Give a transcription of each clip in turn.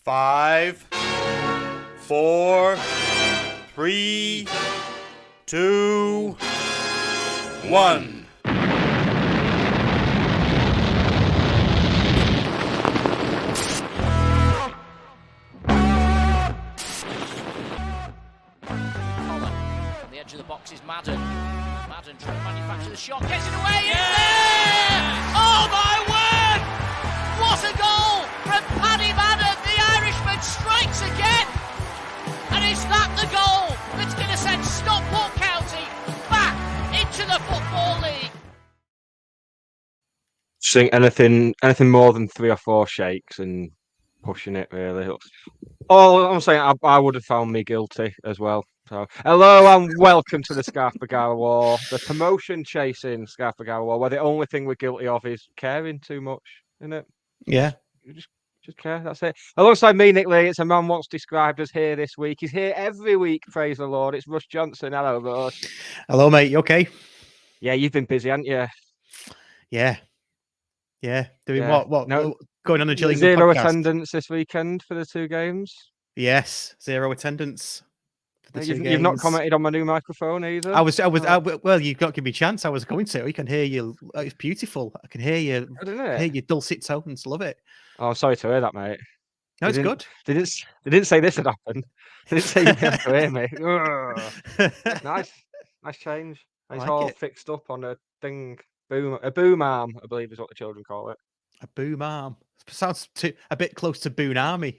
Five, 4, 3, 2, 1. On the edge of the box is Madden. Madden trying to manufacture the shot, gets it away, it's there! Oh my word! What a goal from Paddy Madden! The Irishman strikes again! And is that the goal that's going to send Stockport County back into the Football League? Think anything more than 3 or 4 shakes and pushing it really. All I'm saying, I would have found me guilty as well. So, hello and welcome to the Scarf Bagara War, the promotion chasing Scarf Bagara War, where the only thing we're guilty of is caring too much, isn't it? Yeah. Just care, that's it. Alongside me, Nick Lee, it's a man once described as here this week. He's here every week, praise the Lord. It's Russ Johnson. Hello, Russ. Hello, mate. You okay? Yeah, you've been busy, haven't you? Yeah. Doing Yeah. what? No, going on a Gillingham zero podcast? attendance this weekend for the 2 games. Yes, 0 attendance. For the 2 You've not games. commented on my new microphone either. Well, you've got to give me a chance. I was going to. You can hear you. It's beautiful. I can hear you. Hear your dulcet tones. Love it. Oh, sorry to hear that, mate. No, it's good. They didn't say this had happened. They didn't say you'd be able to hear me. Nice change. It's like all it. fixed up on a thing. A boom arm, I believe is what the children call it. A boom arm. Sounds a bit close to Boon Army.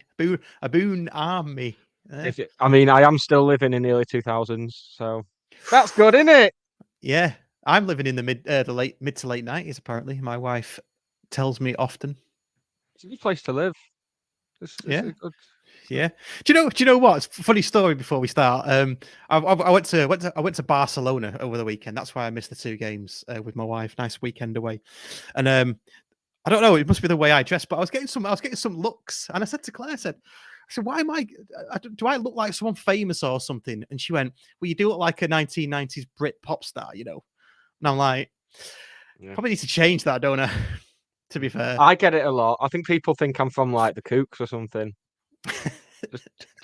A Boon Army. I am still living in the early 2000s, so that's good, isn't it? Yeah, I'm living in the mid to late 90s. Apparently, my wife tells me often. It's a good place to live. Yeah. Good... Yeah. Do you know what? It's a funny story before we start. I went to Barcelona over the weekend. That's why I missed the 2 games with my wife. Nice weekend away. And I don't know, it must be the way I dress, but I was getting some looks. And I said to Claire, I said, why am do I look like someone famous or something? And she went, well, you do look like a 1990s Brit pop star, you know. And I'm like, probably need to change that, don't I? To be fair. I get it a lot. I think people think I'm from like the Kooks or something.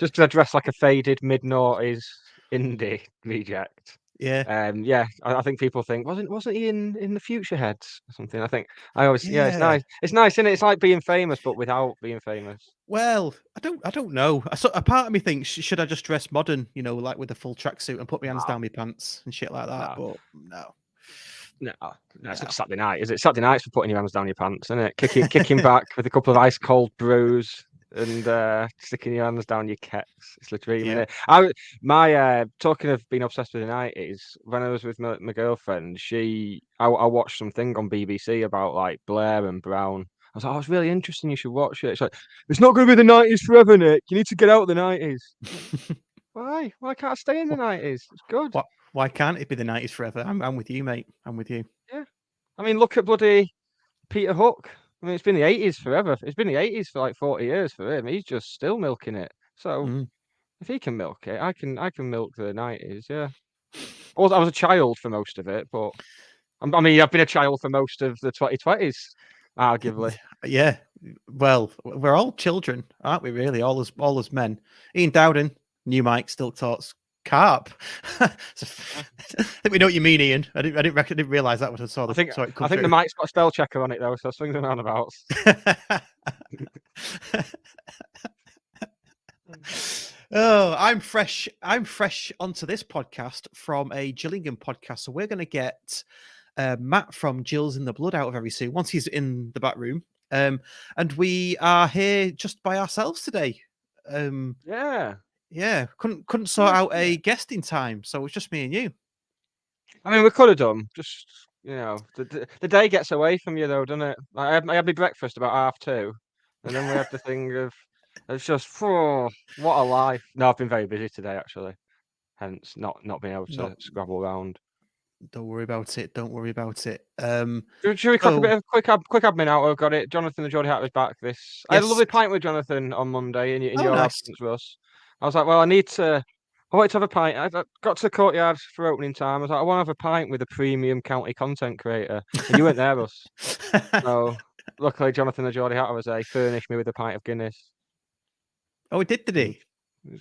just because I dress like a faded mid-noughties indie reject. Yeah. I think people think wasn't he in the Future Heads or something? I think it's nice. It's nice, isn't it? It's like being famous but without being famous. Well, I don't know. A part of me thinks, should I just dress modern, you know, like with a full tracksuit and put my hands down my pants and shit like that? No. But No, it's not Saturday night, is it? Saturday night's for putting your hands down your pants, isn't it? Kicking back with a couple of ice cold brews and sticking your hands down your kecks. It's the dream, isn't it? Talking of being obsessed with the 90s, when I was with my girlfriend, I watched something on BBC about like Blair and Brown. I was like, it's really interesting, you should watch it. It's like, it's not going to be the 90s forever, Nick. You need to get out of the 90s. Why? Why can't I stay in the 90s? It's good. Why can't it be the 90s forever? I'm with you, mate. I'm with you. Yeah. I mean, look at bloody Peter Hook. I mean, it's been the 80s forever. It's been the 80s for like 40 years for him. He's just still milking it. So if he can milk it, I can milk the 90s, yeah. I was a child for most of it, but I've been a child for most of the 2020s, arguably. Yeah. Well, we're all children, aren't we, really? All as men. Ian Dowden, new mic, still talks carp. I think we know what you mean, Ian. I didn't realise that when I saw the. I think the mic's got a spell checker on it though, so swings and roundabouts. Oh, I'm fresh onto this podcast from a Gillingham podcast, so we're going to get Matt from Gills in the Blood out very soon once he's in the back room, and we are here just by ourselves today. Yeah, couldn't sort out a guest in time, so it's just me and you. I mean, we could have done. Just the day gets away from you, though, doesn't it? I had my breakfast about 2:30, and then we had the thing of it's just what a life. No, I've been very busy today, actually. Hence, not being able to scrabble around. Don't worry about it. Should we crack a bit of quick admin out? I've got it. Jonathan the Geordie Hat was back. I had a lovely pint with Jonathan on Monday in your absence, Russ. I was like, well, I need to I wanted to have a pint. I got to the courtyard for opening time. I was like, I want to have a pint with a premium county content creator. And you weren't there, Russ. So luckily, Jonathan and Geordie Hatter was there. He furnished me with a pint of Guinness. Oh, did he?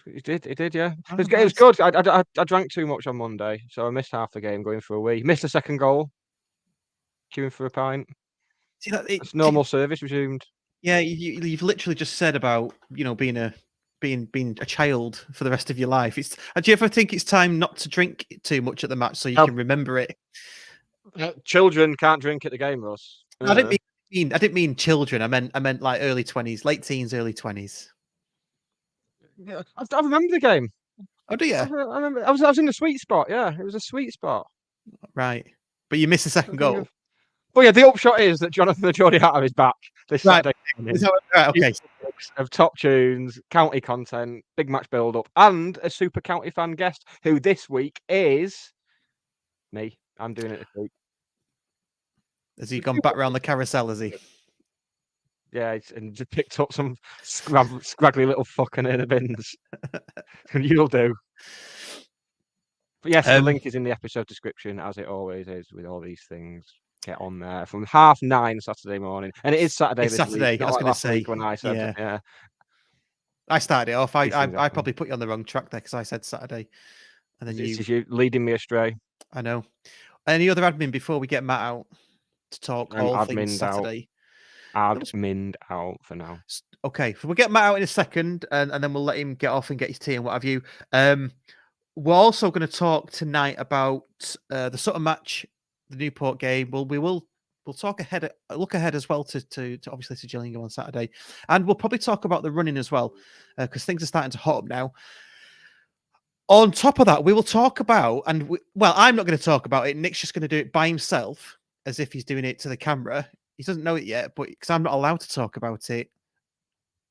He did, yeah. Oh, It nice. was good. I drank too much on Monday, so I missed half the game going for a wee. Missed the second goal. Queuing for a pint. See, It's normal service resumed. Yeah, you've literally just said about being a child for the rest of your life. Do you ever think it's time not to drink too much at the match so you can remember it? Children can't drink at the game, Russ. I didn't mean children. I meant like early 20s, late teens, early 20s. Yeah, I remember the game. Oh, do you? I remember. I was in the sweet spot. Yeah, it was a sweet spot. Right, but you missed the second goal. Well, yeah, the upshot is that Jonathan the Geordie Hatter is back this Saturday. Is that right? Okay. Of top tunes, county content, big match build up, and a super county fan guest who this week is me. I'm doing it this week. Has he gone back around the carousel? Has he? Yeah, and just picked up some scraggly little fucking in the bins. And you'll do. But yes, the link is in the episode description, as it always is with all these things. Get on there from 9:30 Saturday morning, and it is Saturday. It's Saturday. Week, I was going to say when I said, yeah. I started it off. I probably put you on the wrong track there because I said Saturday, and then you leading me astray. I know. Any other admin before we get Matt out to talk all things Saturday? Admin out for now. Okay, so we'll get Matt out in a second, and then we'll let him get off and get his tea and what have you. We're also going to talk tonight about the Sutton match, the Newport game. We'll talk ahead, look ahead as well to obviously to Gillingham on Saturday, and we'll probably talk about the running as well because things are starting to hot up now. On top of that, we will talk about, I'm not going to talk about it. Nick's just going to do it by himself as if he's doing it to the camera. He doesn't know it yet, but because I'm not allowed to talk about it,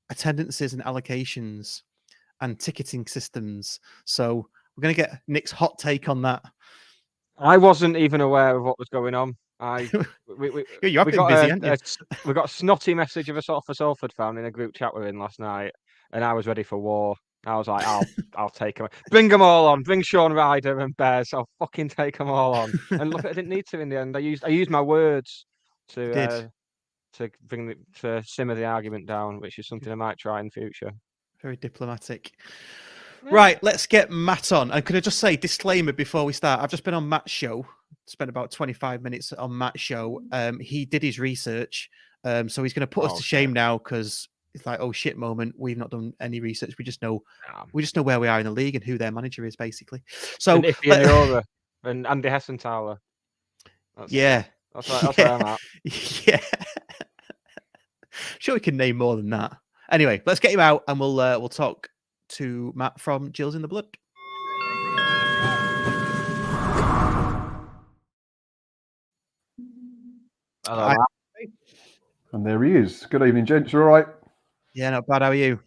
attendances and allocations and ticketing systems. So we're going to get Nick's hot take on that. I wasn't even aware of what was going on. You have been busy, haven't you? We got a snotty message of a Salford fan in a group chat we're in last night, and I was ready for war. I was like, I'll take them. Bring them all on. Bring Sean Ryder and Bears. I'll fucking take them all on. And look, I didn't need to in the end. I used my words to simmer the argument down, which is something I might try in future. Very diplomatic. Yeah. Right, let's get Matt on. And could I just say, disclaimer before we start, I've just been on Matt's show, spent about 25 minutes on Matt's show. He did his research, so he's going to put us to shame now because it's like, oh shit moment. We've not done any research. We just know where we are in the league and who their manager is, basically. So and Ifianora and Andy Hessenthaler. That's where I'm at. Yeah. Sure, we can name more than that. Anyway, let's get him out and we'll talk to Matt from Gills in the Blood. Hello. And there he is. Good evening, gents. You all right? Yeah, not bad. How are you?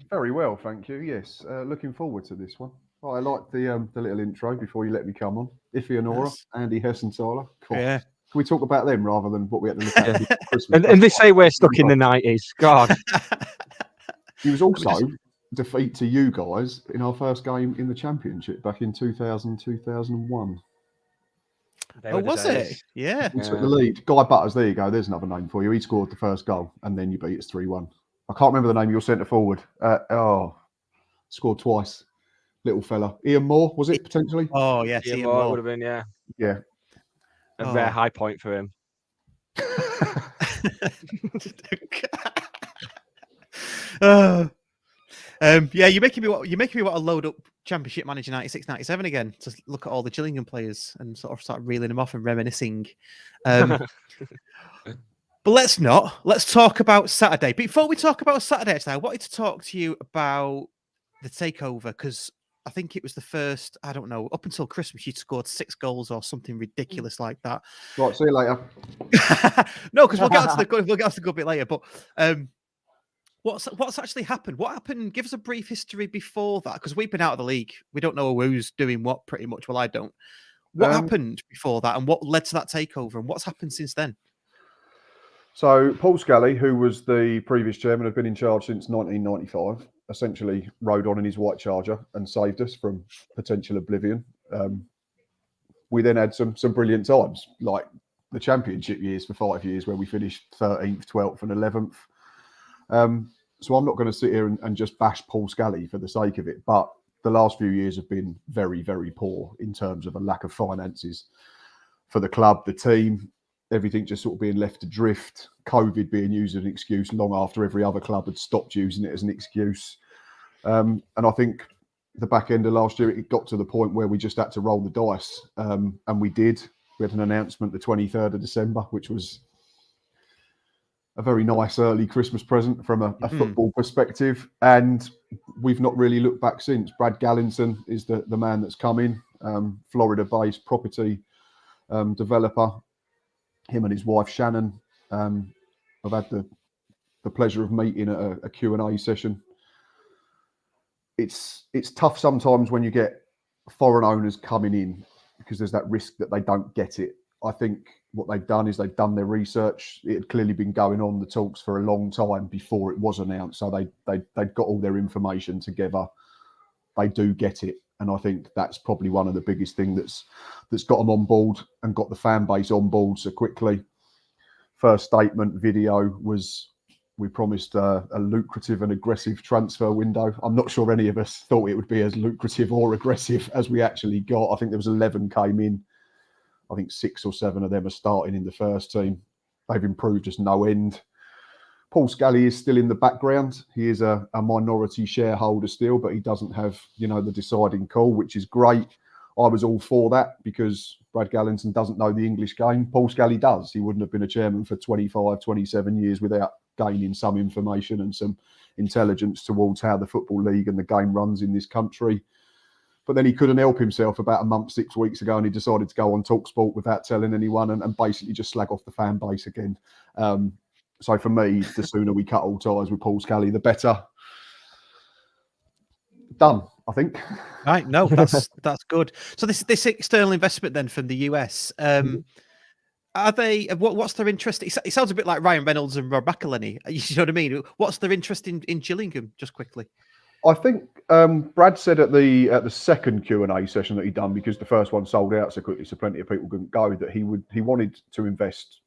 Very well, thank you. Yes, looking forward to this one. Oh, I like the little intro before you let me come on. Ifianora, yes. Andy Hessenthaler. Yeah. Can we talk about them rather than what we had to look at Christmas? And they say we're stuck in the 90s. God. He was also defeat to you guys in our first game in the Championship back in 2000-2001. Oh, was it? Yeah. We took the lead. Guy Butters, there you go. There's another name for you. He scored the first goal and then you beat us 3-1. I can't remember the name of your centre forward. Scored twice. Little fella. Ian Moore, was it potentially? Oh, yes. Ian Moore would have been, yeah. Yeah. A rare high point for him. Yeah, you're making me want to load up Championship Manager 96-97 again to look at all the Gillingham players and sort of start reeling them off and reminiscing. But let's talk about Saturday. Before we talk about Saturday, actually, I wanted to talk to you about the takeover because I think it was the first, I don't know, up until Christmas, you'd scored 6 goals or something ridiculous like that. Right, see you later. No, because we'll get onto the good bit later. But what's actually happened? What happened? Give us a brief history before that, because we've been out of the league. We don't know who's doing what pretty much. Well, I don't. What happened before that and what led to that takeover and what's happened since then? So Paul Scally, who was the previous chairman, had been in charge since 1995. essentially rode on in his white Charger and saved us from potential oblivion. We then had some brilliant times, like the championship years for 5 years, where we finished 13th, 12th, and 11th. So I'm not going to sit here and just bash Paul Scally for the sake of it, but the last few years have been very, very poor in terms of a lack of finances for the club, the team, everything just sort of being left adrift, COVID being used as an excuse long after every other club had stopped using it as an excuse. And I think the back end of last year, it got to the point where we just had to roll the dice. And we did. We had an announcement the 23rd of December, which was a very nice early Christmas present from a football perspective. And we've not really looked back since. Brad Gallinson is the man that's come in, Florida-based property developer. Him and his wife, Shannon, I've had the pleasure of meeting at a Q&A session. It's tough sometimes when you get foreign owners coming in because there's that risk that they don't get it. I think what they've done is they've done their research. It had clearly been going on, the talks, for a long time before it was announced. So they've got all their information together. They do get it. And I think that's probably one of the biggest things that's got them on board and got the fan base on board so quickly. First statement video was, we promised a lucrative and aggressive transfer window. I'm not sure any of us thought it would be as lucrative or aggressive as we actually got. I think there was 11 came in. I think 6 or 7 of them are starting in the first team. They've improved just no end. Paul Scally is still in the background. He is a minority shareholder still, but he doesn't have, the deciding call, which is great. I was all for that because Brad Gallinson doesn't know the English game. Paul Scally does. He wouldn't have been a chairman for 25, 27 years without gaining some information and some intelligence towards how the Football League and the game runs in this country. But then he couldn't help himself about a month, 6 weeks ago, and he decided to go on TalkSport without telling anyone and basically just slag off the fan base again. So for me, the sooner we cut all ties with Paul Scally, the better. Done, I think. Right, no, that's good. So this external investment then from the US, are they? What's their interest? It sounds a bit like Ryan Reynolds and Rob McElhenney. You know what I mean? What's their interest in Gillingham? Just quickly. I think Brad said at the second Q&A session that he'd done, because the first one sold out so quickly, so plenty of people couldn't go, that he wanted to invest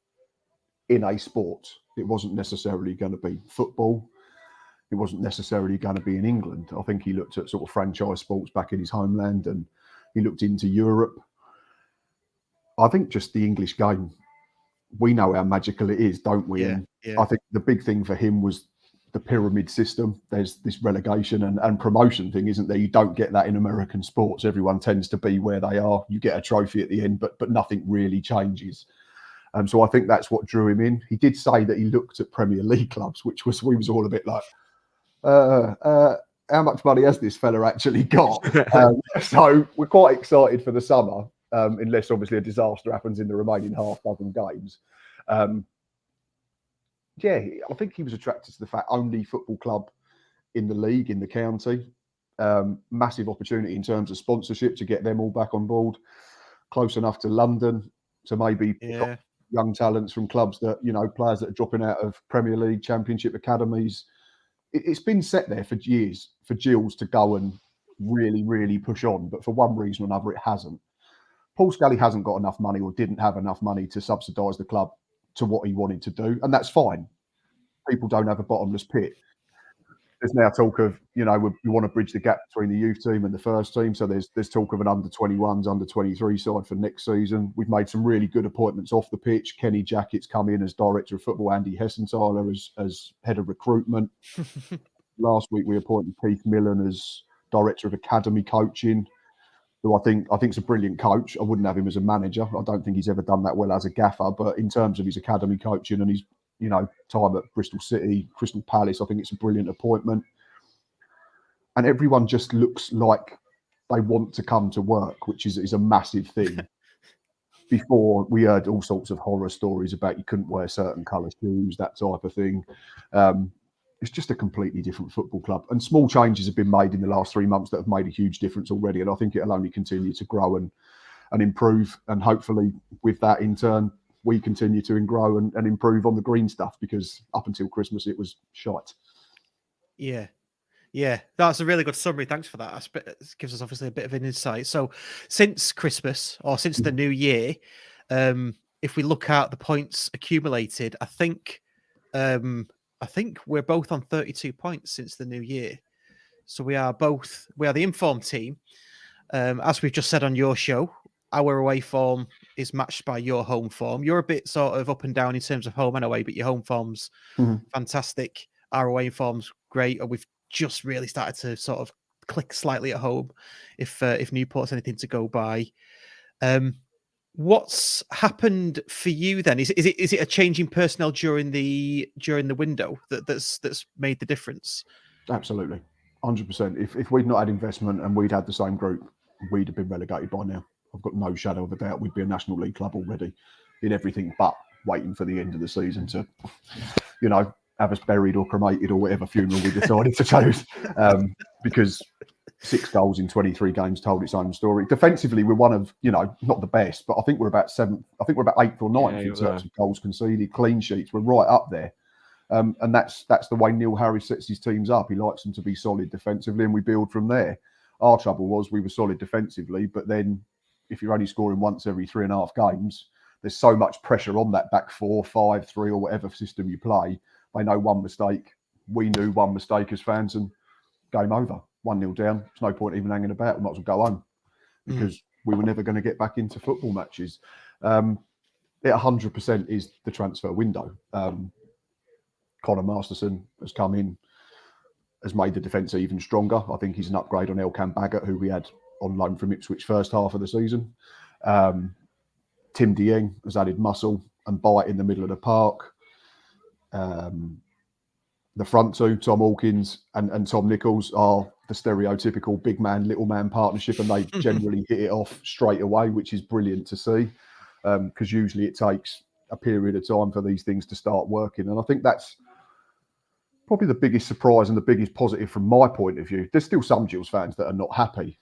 in a sport. It wasn't necessarily going to be football. It wasn't necessarily going to be in England. I think he looked at sort of franchise sports back in his homeland, and he looked into Europe. I think just the English game, we know how magical it is, don't we? Yeah, and I think the big thing for him was the pyramid system. There's this relegation and promotion thing, isn't there? You don't get that in American sports. Everyone tends to be where they are. You get a trophy at the end, but nothing really changes. So I think that's what drew him in. He did say that he looked at Premier League clubs, we was all a bit like, how much money has this fella actually got? So we're quite excited for the summer, unless obviously a disaster happens in the remaining half dozen games. I think he was attracted to the fact only football club in the league, in the county. Massive opportunity in terms of sponsorship to get them all back on board. Close enough to London to maybe young talents from clubs that, players that are dropping out of Premier League, Championship academies. It's been set there for years for Gills to go and really, really push on. But for one reason or another, it hasn't. Paul Scally hasn't got enough money, or didn't have enough money to subsidise the club to what he wanted to do. And that's fine. People don't have a bottomless pit. There's now talk of, we want to bridge the gap between the youth team and the first team. So there's talk of an under-21s, under-23 side for next season. We've made some really good appointments off the pitch. Kenny Jackett's come in as director of football. Andy Hessenthaler as head of recruitment. Last week we appointed Keith Millen as director of academy coaching, who I think is a brilliant coach. I wouldn't have him as a manager. I don't think he's ever done that well as a gaffer. But in terms of his academy coaching and his time at Bristol City, Crystal Palace, I think it's a brilliant appointment. And everyone just looks like they want to come to work, which is a massive thing. Before, we heard all sorts of horror stories about you couldn't wear certain colour shoes, that type of thing. It's just a completely different football club. And small changes have been made in the last 3 months that have made a huge difference already. And I think it'll only continue to grow and improve. And hopefully with that, in turn, we continue to grow and improve on the green stuff, because up until Christmas, it was shite. Yeah. Yeah, that's a really good summary. Thanks for that. It gives us obviously a bit of an insight. So, since Christmas or since the new year, if we look at the points accumulated, I think we're both on 32 points since the new year. So we are the informed team. As we've just said on your show, our away form is matched by your home form. You're a bit sort of up and down in terms of home and away, but your home form's fantastic. Our away form's great, and we've just really started to sort of click slightly at home. If Newport's anything to go by, what's happened for you then? Is it a change in personnel during the window that's made the difference? Absolutely, 100%. If we'd not had investment and we'd had the same group, we'd have been relegated by now. I've got no shadow of a doubt. We'd be a National League club already, in everything but waiting for the end of the season to, have us buried or cremated or whatever funeral we decided to choose. Because 6 goals in 23 games told its own story. Defensively, we're one of, not the best, but I think we're about 7th. I think we're about 8th or 9th in terms of goals conceded, clean sheets. We're right up there. And that's the way Neil Harris sets his teams up. He likes them to be solid defensively, and we build from there. Our trouble was we were solid defensively, but then if you're only scoring once every 3.5 games, there's so much pressure on that back 4, 5, 3, or whatever system you play. They know one mistake. We knew one mistake as fans, and game over. 1-0 down. There's no point even hanging about. We might as well go home because we were never going to get back into football matches. It 100% is the transfer window. Conor Masterson has come in, has made the defence even stronger. I think he's an upgrade on Elkan Baggott, who we had on loan from Ipswich first half of the season. Tim Dieng has added muscle and bite in the middle of the park. The front two, Tom Hawkins and Tom Nichols, are the stereotypical big man, little man partnership, and they generally hit it off straight away, which is brilliant to see, because usually it takes a period of time for these things to start working. And I think that's probably the biggest surprise and the biggest positive from my point of view. There's still some Gills fans that are not happy.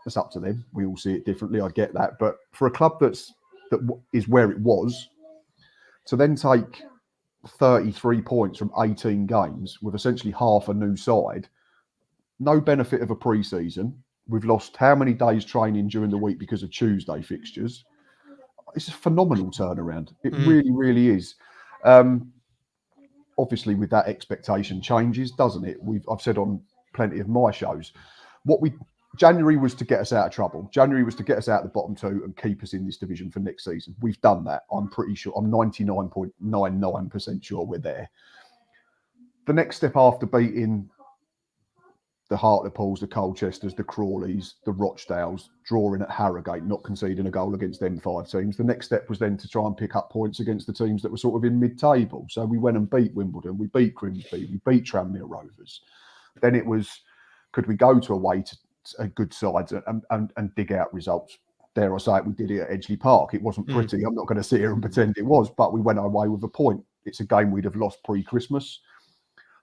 It's up to them. We all see it differently. I get that. But for a club that is where it was, to then take 33 points from 18 games with essentially half a new side, no benefit of a pre-season. We've lost how many days training during the week because of Tuesday fixtures. It's a phenomenal turnaround. It really, really is. Obviously, with that, expectation changes, doesn't it? I've said on plenty of my shows, January was to get us out of trouble. January was to get us out of the bottom two and keep us in this division for next season. We've done that. I'm pretty sure. I'm 99.99% sure we're there. The next step after beating the Hartlepool, the Colchesters, the Crawleys, the Rochdales, drawing at Harrogate, not conceding a goal against them 5 teams. The next step was then to try and pick up points against the teams that were sort of in mid-table. So we went and beat Wimbledon, we beat Grimsby, we beat Tranmere Rovers. Then it was, could we go to away to good sides and dig out results? Dare I say it, we did it at Edgeley Park. It wasn't pretty. I'm not going to sit here and pretend it was, but we went away with a point. It's a game we'd have lost pre-Christmas.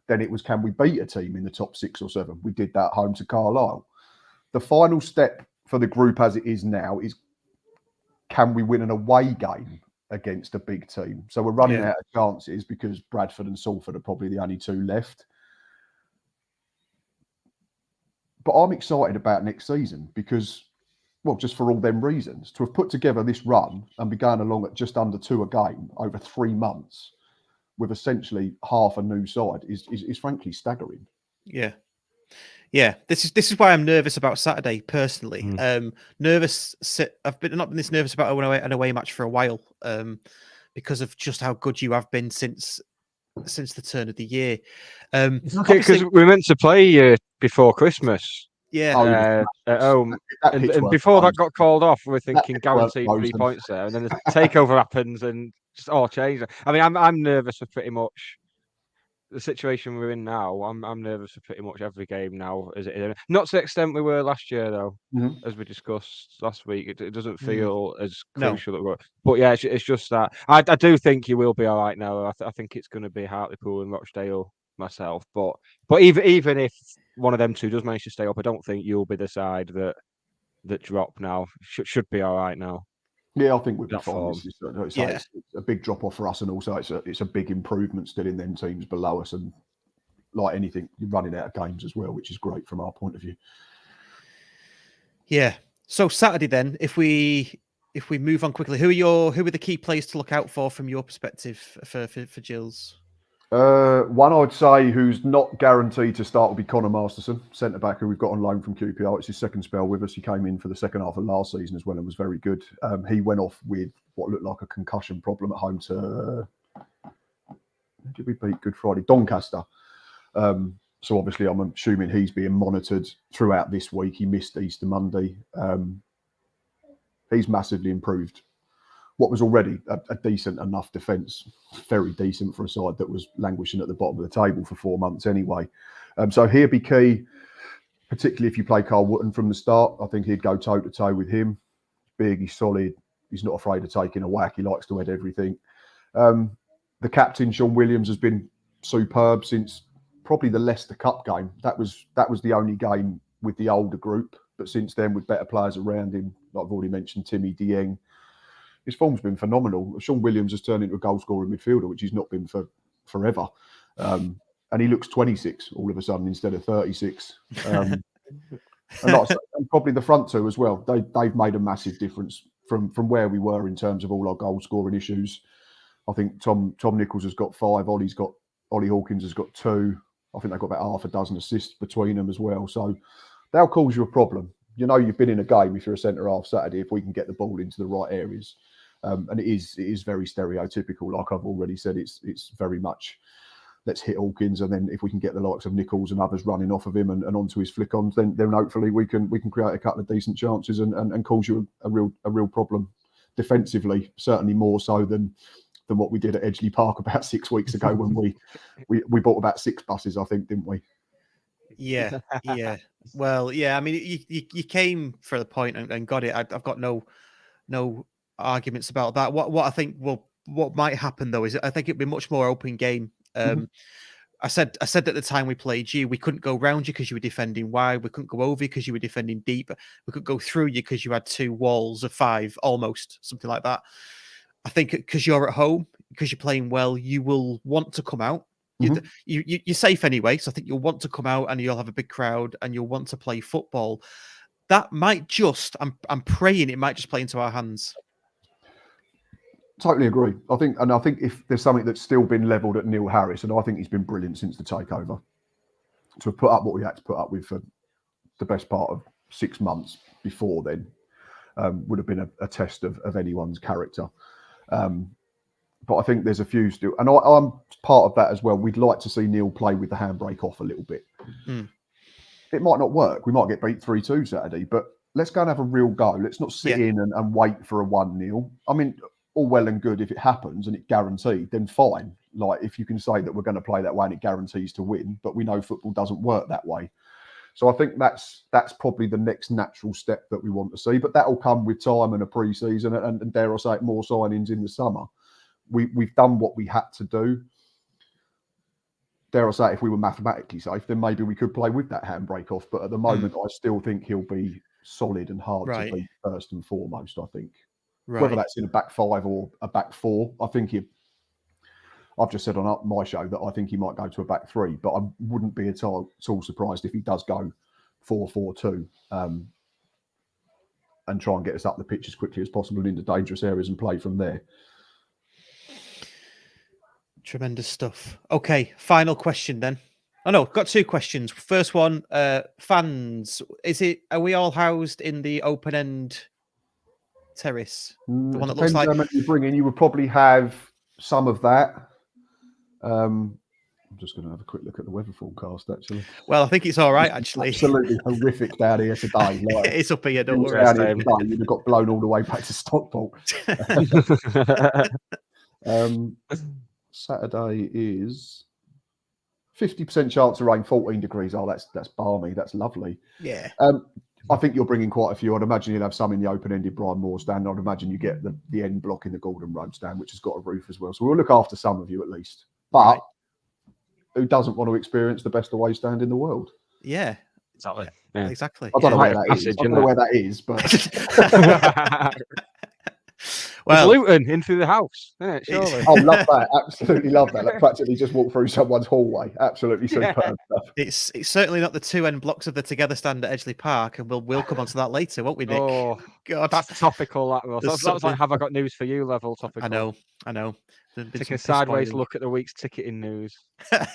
Then it was, can we beat a team in the top 6 or 7? We did that home to Carlisle. The final step for the group as it is now is, can we win an away game against a big team? So we're running out of chances because Bradford and Salford are probably the only 2 left. But I'm excited about next season because, well, just for all them reasons, to have put together this run and be going along at just under 2 a game over 3 months with essentially half a new side is frankly staggering. Yeah. This is why I'm nervous about Saturday personally. Nervous. I've not been this nervous about an away match for a while, because of just how good you have been since the turn of the year. Because we were meant to play before Christmas. Yeah. At home. And before that got called off, we were thinking guaranteed 3 points there, and then the takeover happens and just all changed. I mean, I'm nervous for pretty much the situation we're in now. I'm nervous for pretty much every game now. Not to the extent we were last year, though, as we discussed last week. It doesn't feel as crucial. But yeah, it's just that I do think you will be all right now. I think it's going to be Hartlepool and Rochdale myself. But even if one of them 2 does manage to stay up, I don't think you'll be the side that drop now. Should be all right now. Yeah, I think we'll be fine. It's a big drop off for us, and also it's a big improvement still in them teams below us. And like anything, you're running out of games as well, which is great from our point of view. Yeah. So Saturday then, if we move on quickly, who are the key players to look out for from your perspective for Gills? One I'd say who's not guaranteed to start will be Conor Masterson, centre back, who we've got on loan from QPR. It's his second spell with us. He came in for the second half of last season as well and was very good. He went off with what looked like a concussion problem at home to who did we beat Good Friday? Doncaster. So obviously I'm assuming he's being monitored throughout this week. He missed Easter Monday. He's massively improved what was already a decent enough defence, very decent for a side that was languishing at the bottom of the table for 4 months anyway. So he'll be key, particularly if you play Carl Wootton from the start. I think he'd go toe-to-toe with him. Big, he's solid. He's not afraid of taking a whack. He likes to head everything. The captain, Sean Williams, has been superb since probably the Leicester Cup game. That was the only game with the older group. But since then, with better players around him, like I've already mentioned, Timmy Dieng, his form's been phenomenal. Sean Williams has turned into a goal-scoring midfielder, which he's not been for forever. And he looks 26 all of a sudden instead of 36. And probably the front two as well. They've made a massive difference from where we were in terms of all our goal-scoring issues. I think Tom Nichols has got 5. Ollie Hawkins has got 2. I think they've got about half a dozen assists between them as well. So they'll cause you a problem. You know you've been in a game if you're a centre-half Saturday if we can get the ball into the right areas. And it is very stereotypical. Like I've already said, it's very much let's hit Hawkins, and then if we can get the likes of Nichols and others running off of him and onto his flick-ons, then hopefully we can create a couple of decent chances and cause you a real problem defensively. Certainly more so than what we did at Edgeley Park about 6 weeks ago when we bought about 6 buses, I think, didn't we? Yeah. Well, yeah. I mean, you came for the point and got it. I've got no arguments about that. What I think what might happen though is I think it'd be much more open game. I said at the time we played you, we couldn't go round you because you were defending wide. We couldn't go over you because you were defending deep. We could go through you because you had 2 walls of 5, almost something like that. I think because you're at home, because you're playing well, you will want to come out. You're safe anyway, so I think you'll want to come out and you'll have a big crowd and you'll want to play football. That might just, I'm praying it might just play into our hands. Totally agree. I think if there's something that's still been levelled at Neil Harris, and I think he's been brilliant since the takeover, to have put up what we had to put up with for the best part of 6 months before then, would have been a test of anyone's character. But I think there's a few still, and I'm part of that as well. We'd like to see Neil play with the handbrake off a little bit. It might not work. We might get beat 3-2 Saturday, but let's go and have a real go. Let's not sit in and wait for a 1-0. I mean, all well and good if it happens and it's guaranteed, then fine. Like if you can say that we're going to play that way and it guarantees to win, but we know football doesn't work that way. So I think that's probably the next natural step that we want to see. But that'll come with time and a pre-season and dare I say it, more signings in the summer. We've done what we had to do. Dare I say, if we were mathematically safe, then maybe we could play with that handbrake off. But at the moment, I still think he'll be solid and hard to beat first and foremost, I think. Whether that's in a back 5 or a back 4, I think I've just said on my show that I think he might go to a back 3, but I wouldn't be at all surprised if he does go 4-4-2 and try and get us up the pitch as quickly as possible into dangerous areas and play from there. Tremendous stuff. Okay, final question then. Oh no, got 2 questions. First one, fans. Are we all housed in the open end terrace? The one that looks like you bring in, you would probably have some of that. I'm just going to have a quick look at the weather forecast, actually. Well, I think it's all right, actually. Absolutely horrific down here today. Like, it's up here, don't worry. You'd have got blown all the way back to Stockport. Saturday is 50% chance of rain, 14 degrees. Oh, that's balmy. That's lovely. Yeah. I think you're bringing quite a few. I'd imagine you'll have some in the open-ended Brian Moore stand. I'd imagine you get the end block in the Gordon Road stand, which has got a roof as well. So we'll look after some of you at least. But who doesn't want to experience the best away stand in the world? Yeah. Exactly. Yeah. Exactly. I don't know where that is. I don't know where that is, but Well, Luton in through the house, isn't it? Surely. Oh, love that. Absolutely love that. Like practically just walk through someone's hallway. Absolutely Yeah. superb stuff. it's certainly not the two end blocks of the Together stand at Edgeley Park, and we'll come on to that later, won't we, Nick? Oh, God, that's topical. That was. There's That was like, something- have I got news for you? Level topical. I know. There's been Taking a some piss sideways boiling. look at the week's ticketing news. Well,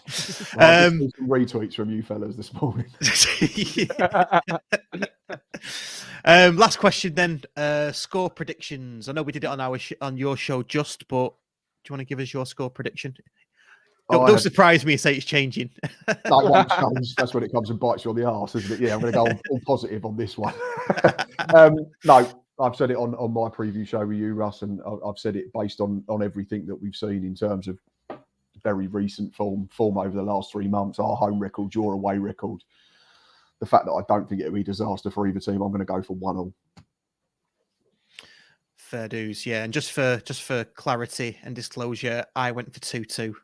I've just seen some retweets from you fellas this morning. Last question then. Score predictions. I know we did it on on your show just, but do you want to give us your score prediction? Don't surprise me and say it's changing. That won't change. That's when it comes and bites you on the arse, isn't it? Yeah, I'm going to go all positive on this one. No, I've said it on my preview show with you, Russ, and I've said it based on everything that we've seen in terms of very recent form over the last 3 months, our home record, your away record. The fact that I don't think it'll be a disaster for either team, I'm going to go for 1-1. Fair dues, yeah. And just for clarity and disclosure, I went for 2-2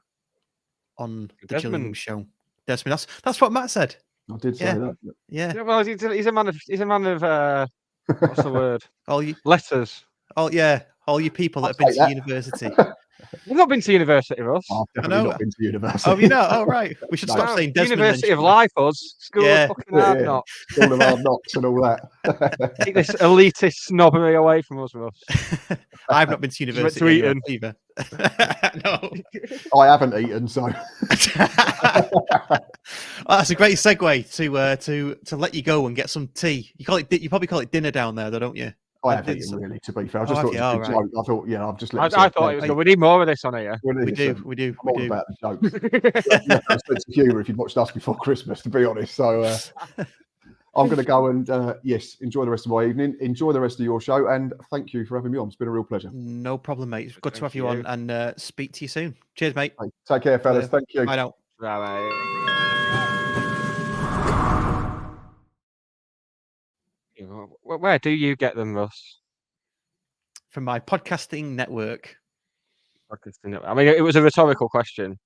on the Gillingham show. Desmond, that's what Matt said. I did say that. Yeah. Well, he's a man of what's the word? Letters. All you people that have been to university. You've not been to university, Russ. I've definitely not been to university. Oh, you know? Oh, right. We should stop saying Desmond. University of Life, us. School of fucking hard knocks. School of hard knocks and all that. Take this elitist snobbery away from us, Russ. I've not been to university either. No. I haven't eaten, so. That's a great segue to let you go and get some tea. You probably call it dinner down there, though, don't you? I have eaten, really, to be fair. I just thought it was a good joke. I thought, I've just let I thought it was good. We need more of this on here. We do. I'm all about the jokes. A sense of humour if you'd watched us before Christmas, to be honest. So I'm going to go and, enjoy the rest of my evening. Enjoy the rest of your show. And thank you for having me on. It's been a real pleasure. No problem, mate. It's good to have you on and speak to you soon. Cheers, mate. Hey, take care, fellas. Thank you. Bye now. Bye. Where do you get them, Russ? From my podcasting network. I mean, it was a rhetorical question.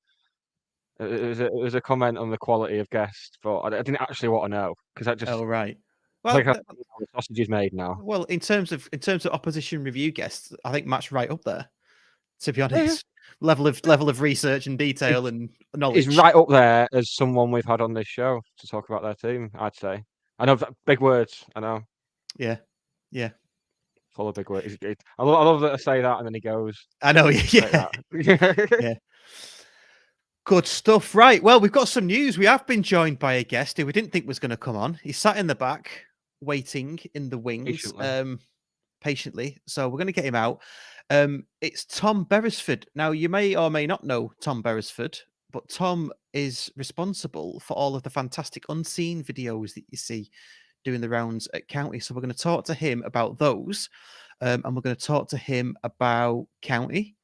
It was a comment on the quality of guests, but I didn't actually want to know because that just. Oh right. Well, like the sausage is made now. Well, in terms of opposition review guests, I think Matt's right up there. To be honest, level of research and detail and knowledge. He's right up there as someone we've had on this show to talk about their team. I'd say. I know big words. I know. Yeah. Full of big words. I love that I say that and then he goes. I know. Yeah. Yeah. Good stuff. Right. Well, we've got some news. We have been joined by a guest who we didn't think was going to come on. He sat in the back, waiting in the wings, patiently. So we're going to get him out. It's Tom Beresford. Now, you may or may not know Tom Beresford, but Tom is responsible for all of the fantastic unseen videos that you see doing the rounds at County. So we're going to talk to him about those, and we're going to talk to him about County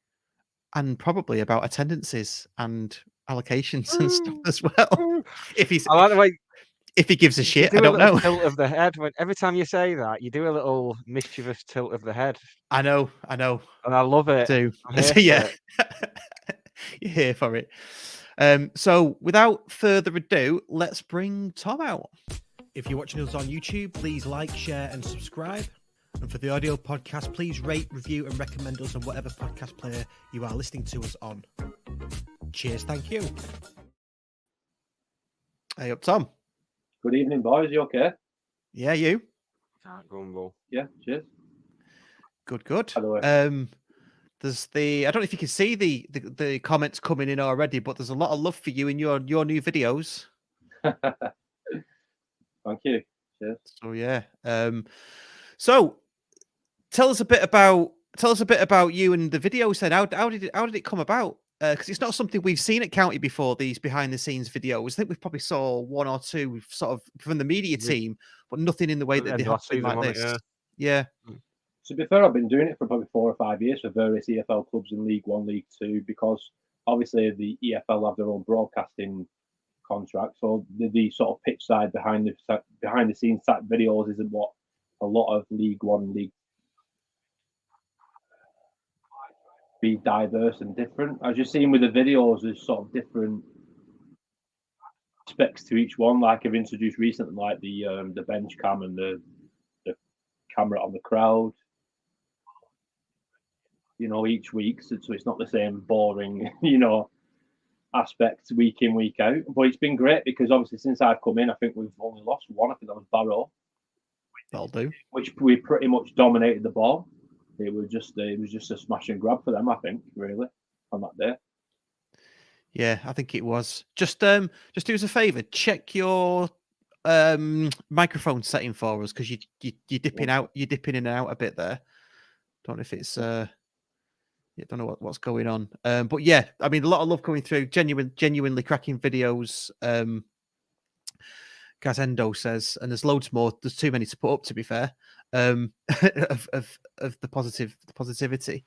and probably about attendances and allocations and stuff as well. I like the way if he gives a shit, I don't know. Tilt of the head. Every time you say that, you do a little mischievous tilt of the head. I know, and I love it. Too. Yeah, you're here for it. So without further ado, let's bring Tom out. If you're watching us on YouTube, please like, share, and subscribe. And for the audio podcast, please rate, review, and recommend us on whatever podcast player you are listening to us on. Cheers, thank you. Hey up, Tom. Good evening, boys. You okay? Yeah, you? Gumbo. Yeah, cheers. Good. By the way. There's I don't know if you can see the comments coming in already, but there's a lot of love for you in your new videos. Thank you. Cheers. So yeah. So tell us a bit about you and the videos then. How did it come about? Because it's not something we've seen at County before, these behind the scenes videos. I think we've probably saw one or two sort of from the media team, but nothing in the way that they have been like this. Yeah. To be fair, I've been doing it for probably 4 or 5 years for various EFL clubs in League One, League Two, because obviously the EFL have their own broadcasting contract, so the sort of pitch side behind the scenes videos isn't what a lot of League One, League be diverse and different. As you're seeing with the videos, there's sort of different specs to each one. Like I've introduced recently, like the bench cam and the camera on the crowd. each week, so it's not the same boring, aspect week in, week out. But it's been great because obviously since I've come in, I think we've only lost one. I think that was Barrow. That'll do. Which we pretty much dominated the ball. It was just a smash and grab for them, I think, really, on that day. Yeah, I think it was. Just do us a favour, check your microphone setting for us because you're dipping out, you're dipping in and out a bit there. Don't know if it's don't know what's going on. But yeah, I mean, a lot of love coming through. Genuinely cracking videos. Gazendo says, and there's loads more. There's too many to put up, to be fair. Of the positivity.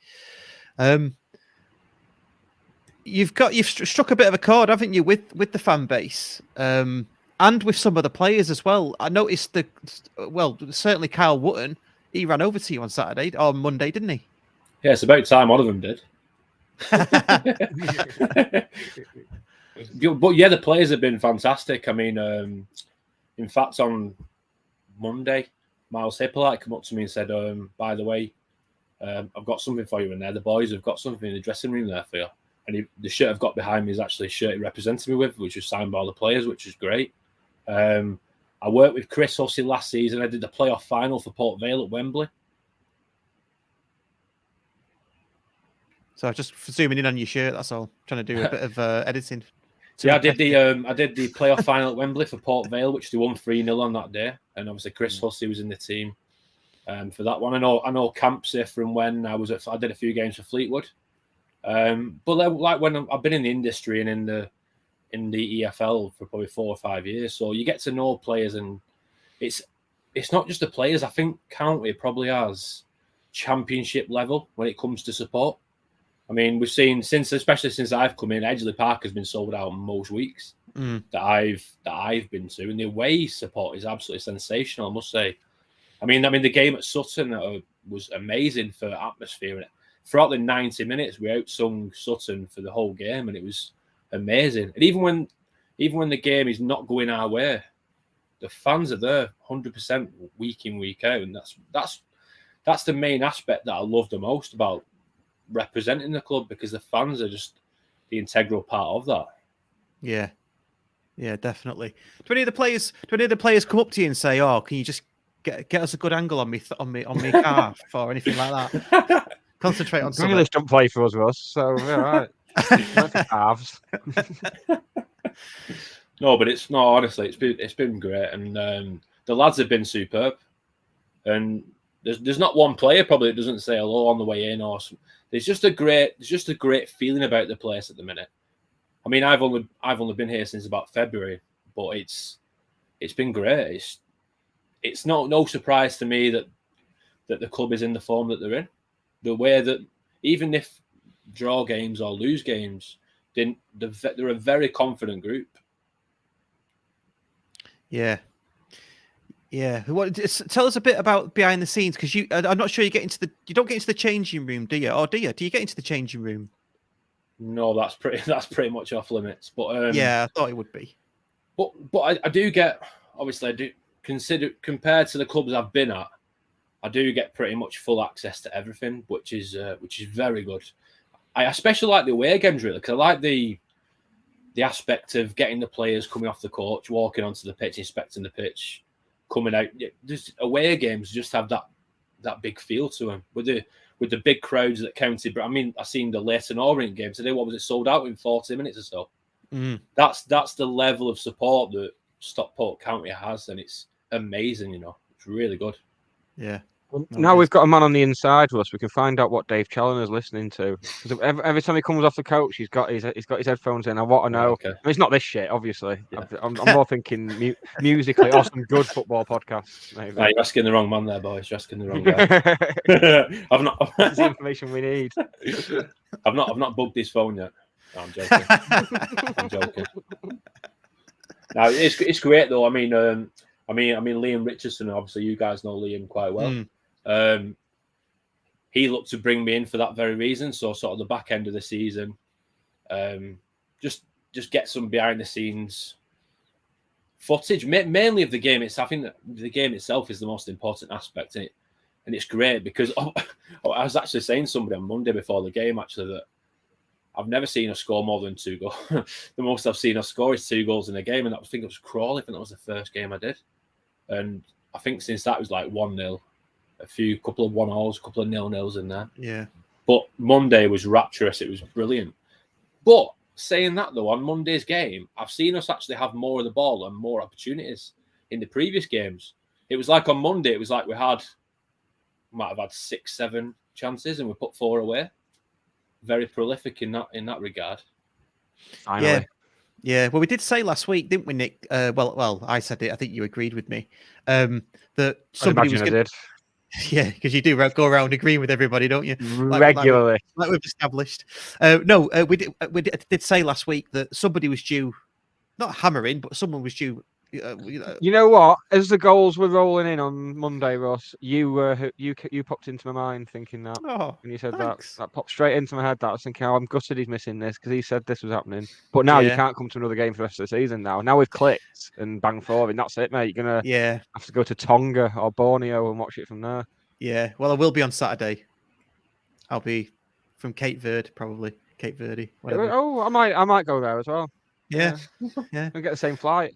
You've struck a bit of a chord, haven't you, with the fan base, and with some of the players as well. I noticed certainly Kyle Wootton, he ran over to you on Saturday or Monday, didn't he? Yeah, it's about time one of them did. But yeah, the players have been fantastic. I mean, in fact, on Monday, Miles Hippolyte came up to me and said, by the way, I've got something for you in there. The boys have got something in the dressing room there for you. And the shirt I've got behind me is actually a shirt he represented me with, which was signed by all the players, which is great. I worked with Chris Hussey last season. I did the playoff final for Port Vale at Wembley. So I'm just zooming in on your shirt. That's all. Trying to do a bit of editing. Yeah, I did the playoff final at Wembley for Port Vale, which they won 3-0 on that day. And obviously Chris Hussey was in the team for that one. I know Campsey from when I did a few games for Fleetwood. But like when I've been in the industry and in the EFL for probably 4 or 5 years, so you get to know players, and it's not just the players. I think County probably has championship level when it comes to support. I mean, we've seen especially since I've come in, Edgeley Park has been sold out most weeks that I've been to, and the away support is absolutely sensational, I must say. I mean, the game at Sutton was amazing for atmosphere, and throughout the 90 minutes, we outsung Sutton for the whole game, and it was amazing. And even when the game is not going our way, the fans are there 100% week in, week out, and that's the main aspect that I love the most about representing the club, because the fans are just the integral part of that. Yeah, definitely. Do any of the players come up to you and say, "Oh, can you just get us a good angle on me calf or anything like that"? Concentrate on something. English don't play for us, Russ. So yeah, right. Halves. No, but honestly, it's been great, and the lads have been superb. And there's not one player probably that doesn't say hello on the way in, or there's just a great feeling about the place at the minute. I mean, I've only been here since about February, but it's been great. It's no surprise to me that the club is in the form that they're in. The way that even if draw games or lose games, they're a very confident group. Yeah. Tell us a bit about behind the scenes, because I'm not sure you don't get into the changing room, do you? Or do you? Do you get into the changing room? No, that's pretty much off limits. But yeah, I thought it would be. But I do get, obviously, I do consider, compared to the clubs I've been at, I do get pretty much full access to everything, which is very good. I especially like the away games, really, because I like the aspect of getting the players coming off the coach, walking onto the pitch, inspecting the pitch, coming out. Just away games just have that big feel to them with the big crowds that County. I mean, I seen the Leighton Orient game today. What was it, sold out in 40 minutes or so? That's the level of support that Stockport County has, and it's amazing. It's really good. Yeah. Well, now we've got a man on the inside with us. We can find out what Dave Challoner's listening to. Because every time he comes off the coach, he's got his headphones in. I want to know. Okay. I mean, it's not this shit, obviously. Yeah. I'm more thinking musically or some good football podcasts. Maybe. You're asking the wrong man there, boys. You're asking the wrong guy. I've not. That's the information we need. I've not bugged his phone yet. No, I'm joking. I'm joking. No, it's great though. I mean, Liam Richardson. Obviously, you guys know Liam quite well. He looked to bring me in for that very reason. So, sort of the back end of the season, just get some behind the scenes footage, mainly of the game itself. I think that the game itself is the most important aspect in it, and it's great because I was actually saying to somebody on Monday before the game actually that I've never seen us score more than 2 goals. The most I've seen us score is 2 goals in a game, and I think it was Crawley. I think that was the first game I did, and I think since that it was like 1-0, couple of 1-0s, couple of 0-0s in there. Yeah. But Monday was rapturous. It was brilliant. But saying that though, on Monday's game, I've seen us actually have more of the ball and more opportunities in the previous games. It was like on Monday, it was like might have had 6-7 chances and we put 4 away. Very prolific in that regard. Finally. Yeah. Well, we did say last week, didn't we, Nick? Well, I said it. I think you agreed with me. That somebody was I did. Yeah, because you do go around agreeing with everybody, don't you? Regularly. Like we've established. No, we did say last week that somebody was due, not hammering, but someone was due. You know what? As the goals were rolling in on Monday, Ross, you popped into my mind thinking that. Oh, when you said thanks. that popped straight into my head. That I was thinking, oh, I'm gutted he's missing this because he said this was happening. But now you can't come to another game for the rest of the season. Now we've clicked and banged 4 in. That's it, mate. You're gonna have to go to Tonga or Borneo and watch it from there. Yeah. Well, I will be on Saturday. I'll be from Cape Verde, probably Cape Verde. Whatever. Oh, I might go there as well. Yeah. Yeah. We get the same flight.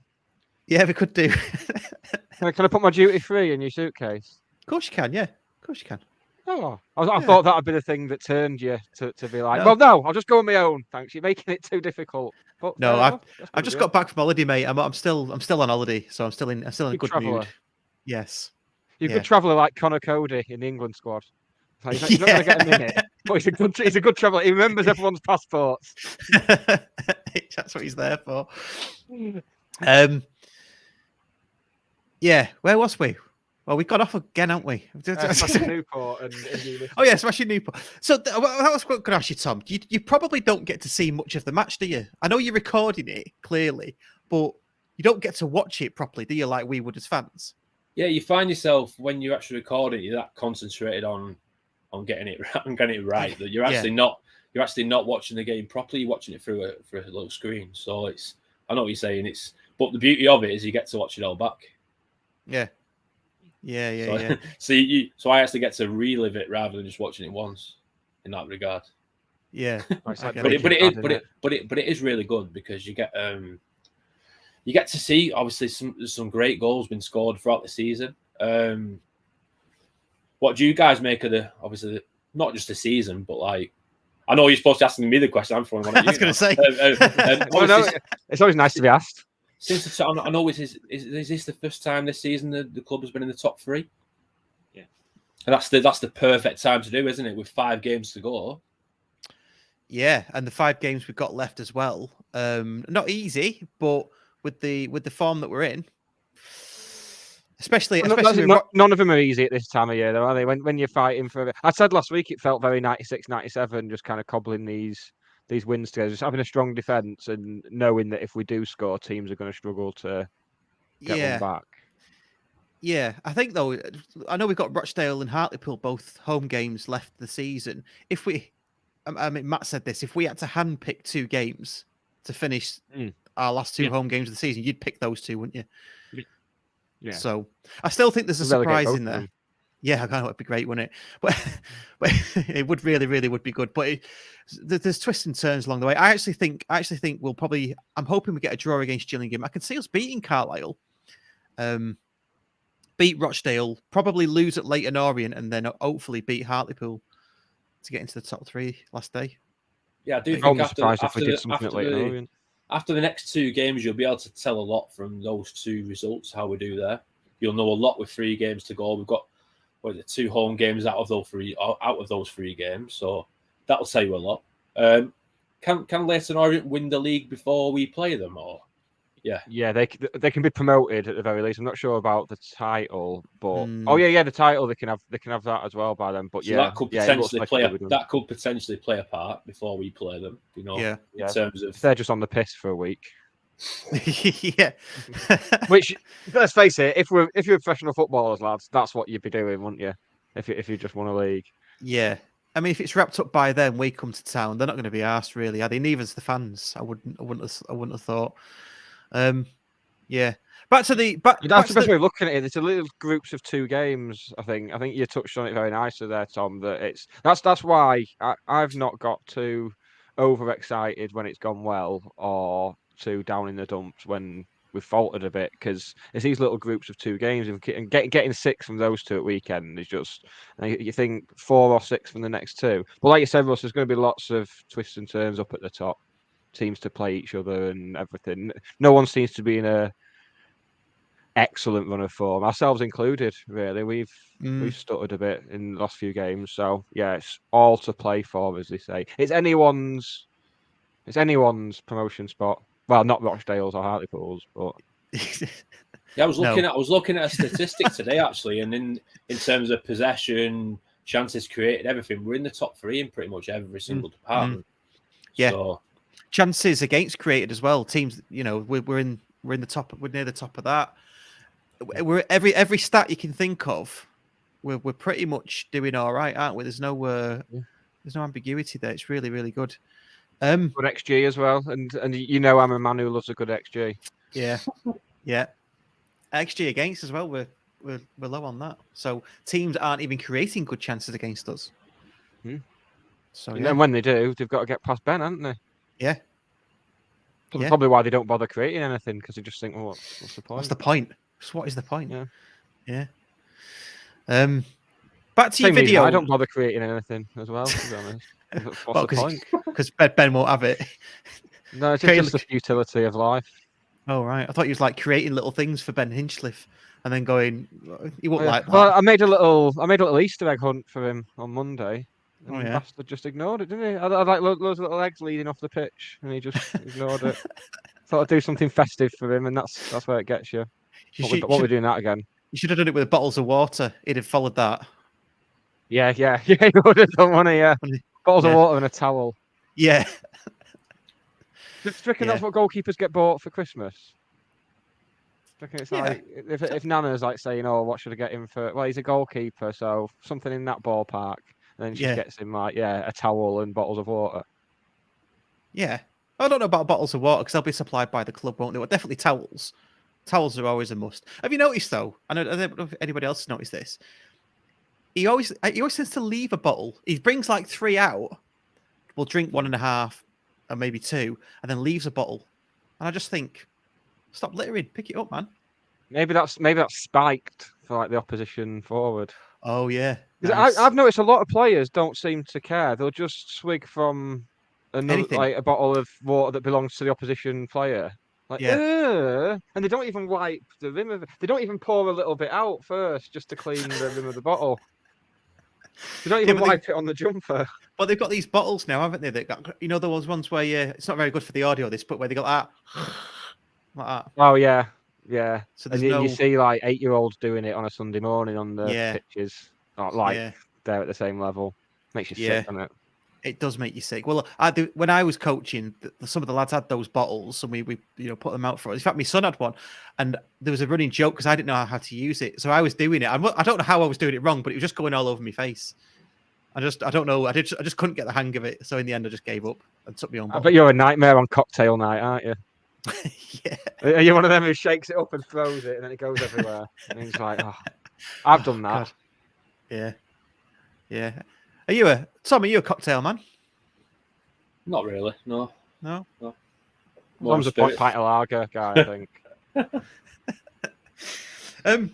Yeah, we could do. Can I put my duty free in your suitcase? Of course you can. Yeah, of course you can. Oh, I thought that would be the thing that turned you to be like, well, no, I'll just go on my own. Thanks. You're making it too difficult. But no, I've just got back from holiday, mate. I'm still on holiday, so I'm still in a good mood. Yes. You're a good traveller like Conor Cody in the England squad. He's not going to get a minute, but he's a good traveller. He remembers everyone's passports. That's what he's there for. Yeah, where was we? Well, we got off again, haven't we? Smashing Newport and oh yeah, smashing Newport. So I was going to ask you, Tom. You probably don't get to see much of the match, do you? I know you're recording it clearly, but you don't get to watch it properly, do you? Like we would as fans. Yeah, you find yourself when you're actually recording, you're that concentrated on getting it right that you're actually not watching the game properly. You're watching it through a little screen. So I know what you're saying. But the beauty of it is you get to watch it all back. Yeah. So I actually get to relive it rather than just watching it once. In that regard. Yeah. But it is really good because you get to see obviously some great goals been scored throughout the season. What do you guys make of not just the season, but like I know you're supposed to ask me the question. I'm throwing one at you. I was going to say. It's always nice to be asked. Since I know is this the first time this season the club has been in the top 3? Yeah, and that's the perfect time to do, isn't it? With 5 games to go. Yeah, and the 5 games we've got left as well. Not easy, but with the form that we're in, especially none of them are easy at this time of year, though, are they? When you're fighting for it, I said last week it felt very 96, 97, just kind of cobbling these wins together, just having a strong defence and knowing that if we do score, teams are going to struggle to get one back. Yeah, I think though, I know we've got Rochdale and Hartlepool, both home games left the season. Matt said this, if we had to handpick 2 games to finish our last 2 home games of the season, you'd pick those 2, wouldn't you? Yeah. So I still think there's a surprise in there. Yeah, I know it'd be great, wouldn't it? But it would really would be good. But there's twists and turns along the way. I actually think we'll probably. I'm hoping we get a draw against Gillingham. I can see us beating Carlisle, beat Rochdale, probably lose at Leighton Orient, and then hopefully beat Hartlepool to get into the top 3 last day. Yeah, I do think after the next 2 games, you'll be able to tell a lot from those 2 results how we do there. You'll know a lot with 3 games to go. We've got 2 home games out of those 3 games, so that'll tell you a lot. Can Leighton Orient win the league before we play them, or yeah, they can be promoted at the very least. I'm not sure about the title, but the title they can have that as well by then. But so that could potentially play a part before we play them. In terms of if they're just on the piss for a week. Yeah. Which, let's face it, if you're professional footballers, lads, that's what you'd be doing, wouldn't you? If you just won a league. Yeah. I mean, if it's wrapped up by then, we come to town, they're not going to be arsed, really, are they? Neither's the fans. I wouldn't have thought. Yeah. But Back to the back. That's the best way of looking at it. It's a little groups of 2 games. I think you touched on it very nicely there, Tom. That that's why I've not got too overexcited when it's gone well, or too down in the dumps when we've faltered a bit, because it's these little groups of 2 games, and getting 6 from those 2 at weekend is just, you think 4 or 6 from the next 2. But like you said, Russ, there's going to be lots of twists and turns up at the top, teams to play each other and everything. No one seems to be in a excellent run of form, ourselves included. Really, we've stuttered a bit in the last few games. So yeah, it's all to play for, as they say. It's anyone's promotion spot. Well, not Rochdale's or Hartlepool's, but yeah, I was looking at a statistic today actually, and in terms of possession, chances created, everything, we're in the top 3 in pretty much every single department. Yeah, so, chances against created as well. Teams, we're in the top. We're near the top of that. We're every stat you can think of. We're pretty much doing all right, aren't we? There's no ambiguity there. It's really, really good. Good XG as well, and I'm a man who loves a good XG. Yeah, yeah. XG against as well. We're low on that. So teams aren't even creating good chances against us. So and then when they do, they've got to get past Ben, haven't they? Yeah. Probably why they don't bother creating anything, because they just think, well, what's the point? What's the point? What is the point? Yeah. Back to your video. I don't bother creating anything as well, to be honest. What's the point? Because Ben won't have it. No, it's just the futility of life. Oh, right. I thought you was like creating little things for Ben Hinchliffe and then going, he won't like that. Well, I made a little Easter egg hunt for him on Monday. And the bastard just ignored it, didn't he? I like loads of little eggs leading off the pitch, and he just ignored it. Thought I'd do something festive for him, and that's where it gets you. What we're doing that again? You should have done it with bottles of water. He'd have followed that. Yeah. He would have done one. Yeah, bottles of water and a towel. Yeah. Do you reckon that's what goalkeepers get bought for Christmas? Do you reckon it's like if Nana's like saying, "Oh, what should I get him for?" Well, he's a goalkeeper, so something in that ballpark. And then she gets him like a towel and bottles of water. Yeah, I don't know about bottles of water because they'll be supplied by the club, won't they? Well, definitely towels. Towels are always a must. Have you noticed though? I don't know if anybody else has noticed this. He always tends to leave a bottle. He brings like 3 out. We'll drink 1.5 and maybe 2, and then leaves a bottle. And I just think, stop littering. Pick it up, man. Maybe that's spiked for like the opposition forward. Oh yeah. Nice. I've noticed a lot of players don't seem to care. They'll just swig from a bottle of water that belongs to the opposition player. And they don't even wipe the rim of it. They don't even pour a little bit out first just to clean the rim of the bottle. They don't even wipe it on the jumper. But they've got these bottles now, haven't they? That got, those ones where it's not very good for the audio, this, but where they got that. Like that. Oh yeah. Yeah. So you see like 8-year-olds doing it on a Sunday morning on the pitches. They're at the same level. Makes you sick, doesn't it? It does make you sick. Well, when I was coaching, some of the lads had those bottles, and we put them out for us. In fact, my son had one, and there was a running joke because I didn't know how to use it, so I was doing it. I don't know how I was doing it wrong, but it was just going all over my face. I don't know. I just couldn't get the hang of it. So in the end, I just gave up and took my own bottle. I bet you're a nightmare on cocktail night, aren't you? Yeah. Are you one of them who shakes it up and throws it, and then it goes everywhere? And he's like, "Oh, I've done that." God. Yeah. Are you a cocktail man? Not really. No. Tom's a pint of lager guy, I think.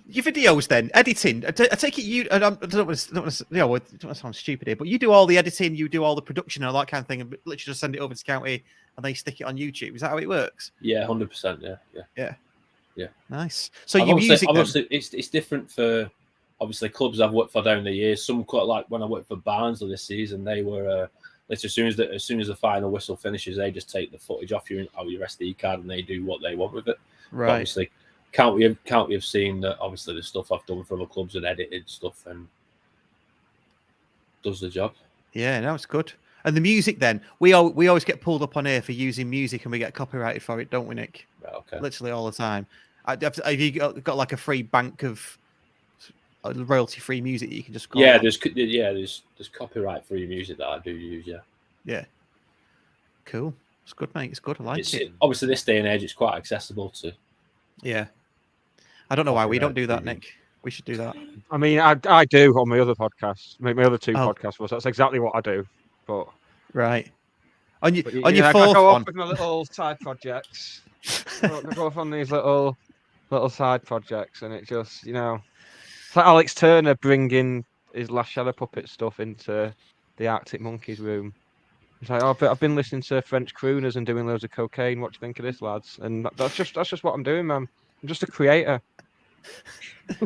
Your videos then, editing. I take it you. I don't want to sound stupid here, but you do all the editing, you do all the production, and all that kind of thing, and literally just send it over to County, and they stick it on YouTube. Is that how it works? Yeah, 100%. Yeah. Nice. So you music. Obviously, it's different for obviously clubs I've worked for down the years. Some quite like when I worked for Barnsley this season, they were. As soon as the final whistle finishes, they just take the footage off your SD card and they do what they want with it. Right. But obviously, can't have seen that. Obviously, the stuff I've done for other clubs and edited stuff and does the job. Yeah, no, it's good. And the music, then we always get pulled up on here for using music and we get copyrighted for it, don't we, Nick? Right, okay. Literally all the time. Have you got like a free bank of royalty-free music that you can just call? Yeah, there's copyright-free music that I do use. Yeah. Cool. It's good, mate. It's good. I like it. Obviously, this day and age, it's quite accessible to. Yeah. I don't know why we don't do that, Copyright Nick. We should do that. I mean, I do on my other podcasts, my other two Oh. podcasts. That's exactly what I do. But Right. On your But on your I fourth go one. off with my little side projects. I go off on these little side projects, and it just, it's like Alex Turner bringing his Last Shadow Puppet stuff into the Arctic Monkeys room. It's like, I've been listening to French crooners and doing loads of cocaine. What do you think of this, lads? And that's just what I'm doing, man. I'm just a creator.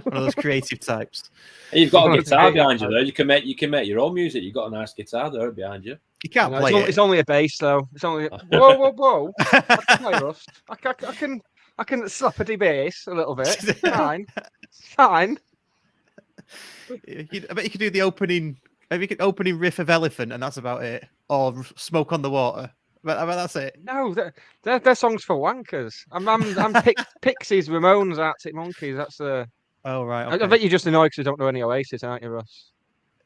One of those creative types. You've got a Well, guitar it's- behind you there. You can make your own music. You've got a nice guitar there behind you. You can't No, play it's it. only a bass, though. It's only whoa. I can play Rust. I can slap a bass a little bit. Fine. I bet you could do the opening. Maybe you could opening riff of Elephant, and that's about it. Or Smoke on the Water. I bet that's it. No, they're songs for wankers. I'm Pixies, Ramones, Arctic Monkeys. That's the. Oh right. I Okay. bet you're just annoyed because you don't know any Oasis, aren't you, Ross?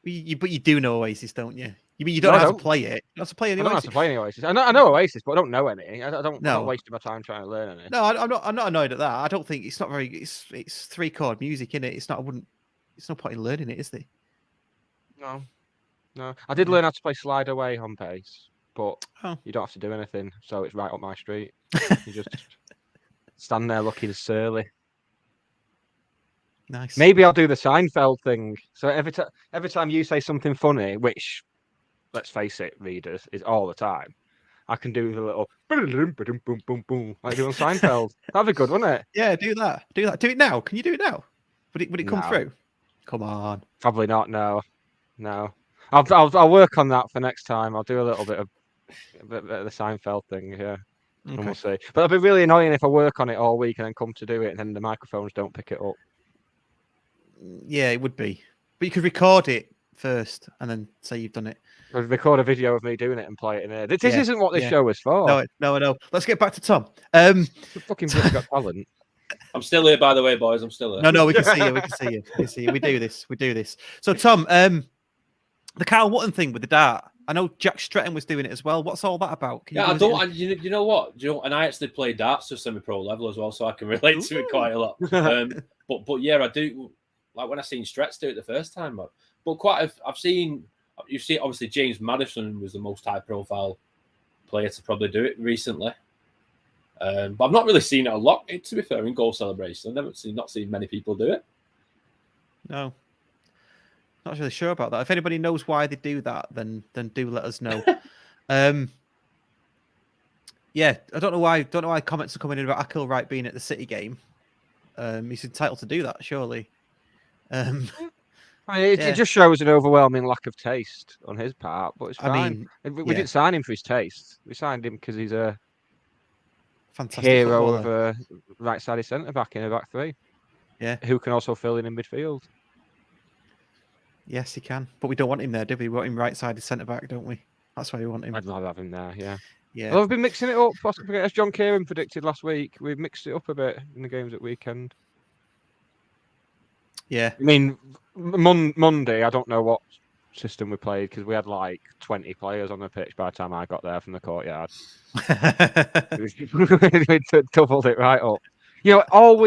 But you do know Oasis, don't you? You mean you don't No, I know how to don't. play it? You don't have to play any I don't have Oasis. to play any Oasis. I know Oasis, but I don't know any. I'm No. not wasting my time trying to learn any. No, I'm not annoyed at that. I don't think it's not very. It's 3-chord music, innit? It's not. It's no point in learning it, is there? No. I did learn how to play Slide Away on bass, but Oh. you don't have to do anything, so it's right up my street. You just stand there looking surly. Nice. Maybe I'll do the Seinfeld thing. So every time you say something funny, which, let's face it, readers, is all the time, I can do the little boom boom boom boom like do on Seinfeld. That'd be good, wouldn't it? Yeah, do that. Do that. Do it now. Can you do it now? Would it come No. through? Come on. Probably not. No. I'll work on that for next time. I'll do a little bit of the Seinfeld thing, yeah. And Okay. we'll see. But it'll be really annoying if I work on it all week and then come to do it and then the microphones don't pick it up. Yeah, it would be. But you could record it first and then say you've done it. I'll record a video of me doing it and play it in there. This Yeah, isn't what this yeah. show is for. No. Let's get back to Tom. You fucking bloody got talent. I'm still here, by the way, boys. I'm still here. No, we can see you. We can see you. We can see you. We do this. So, Tom, the Carl Wotton thing with the dart. I know Jack Stretton was doing it as well. What's all that about? Can you Yeah, I do us don't. You know what? And I actually play darts to semi-pro level as well, so I can relate to it quite a lot. But yeah, I do. Like when I seen Stretz do it the first time, but I've seen. You see, obviously James Madison was the most high-profile player to probably do it recently. But I've not really seen it a lot. To be fair, in goal celebration, I've not seen many people do it. No. Not really sure about that. If anybody knows why they do that, then do let us know. Yeah, I don't know why comments are coming in about Ackle being at the City game. He's entitled to do that, surely. It just shows an overwhelming lack of taste on his part, but it's I fine. mean, We didn't sign him for his taste. We signed him because he's a Fantastic hero footballer. of a right-sided centre-back in a back three. Yeah. Who can also fill in midfield. Yes, he can. But we don't want him there, do we? We want him right-sided centre-back, don't we? That's why we want him. I'd rather have him there, yeah. Yeah. Well, we've been mixing it up. As John Kieran predicted last week, we've mixed it up a bit in the games at weekend. Yeah. I mean, Monday, I don't know what system we played because we had like 20 players on the pitch by the time I got there from the courtyard. We doubled it right up. All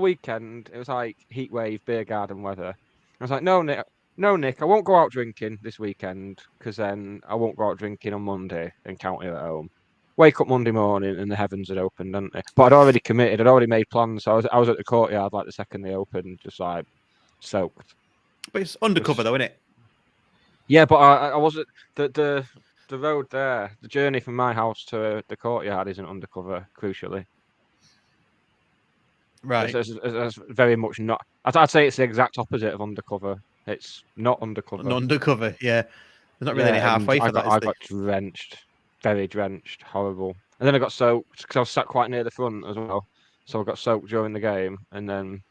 weekend, it was like heat wave, beer garden weather. I was like, no, Nick, I won't go out drinking this weekend because then I won't go out drinking on Monday and count it at home. Wake up Monday morning and the heavens had opened, hadn't they? But I'd already committed. I'd already made plans. So I was at the courtyard like the second they opened, just like soaked. But it's undercover, though, isn't it? Yeah, but I wasn't. The road there, the journey from my house to the courtyard isn't undercover, crucially. Right. It's very much not. I'd say it's the exact opposite of undercover. It's not undercover. Undercover, yeah. There's not really any halfway for that, is I there? got drenched. Very drenched. Horrible. And then I got soaked because I was sat quite near the front as well. So I got soaked during the game and then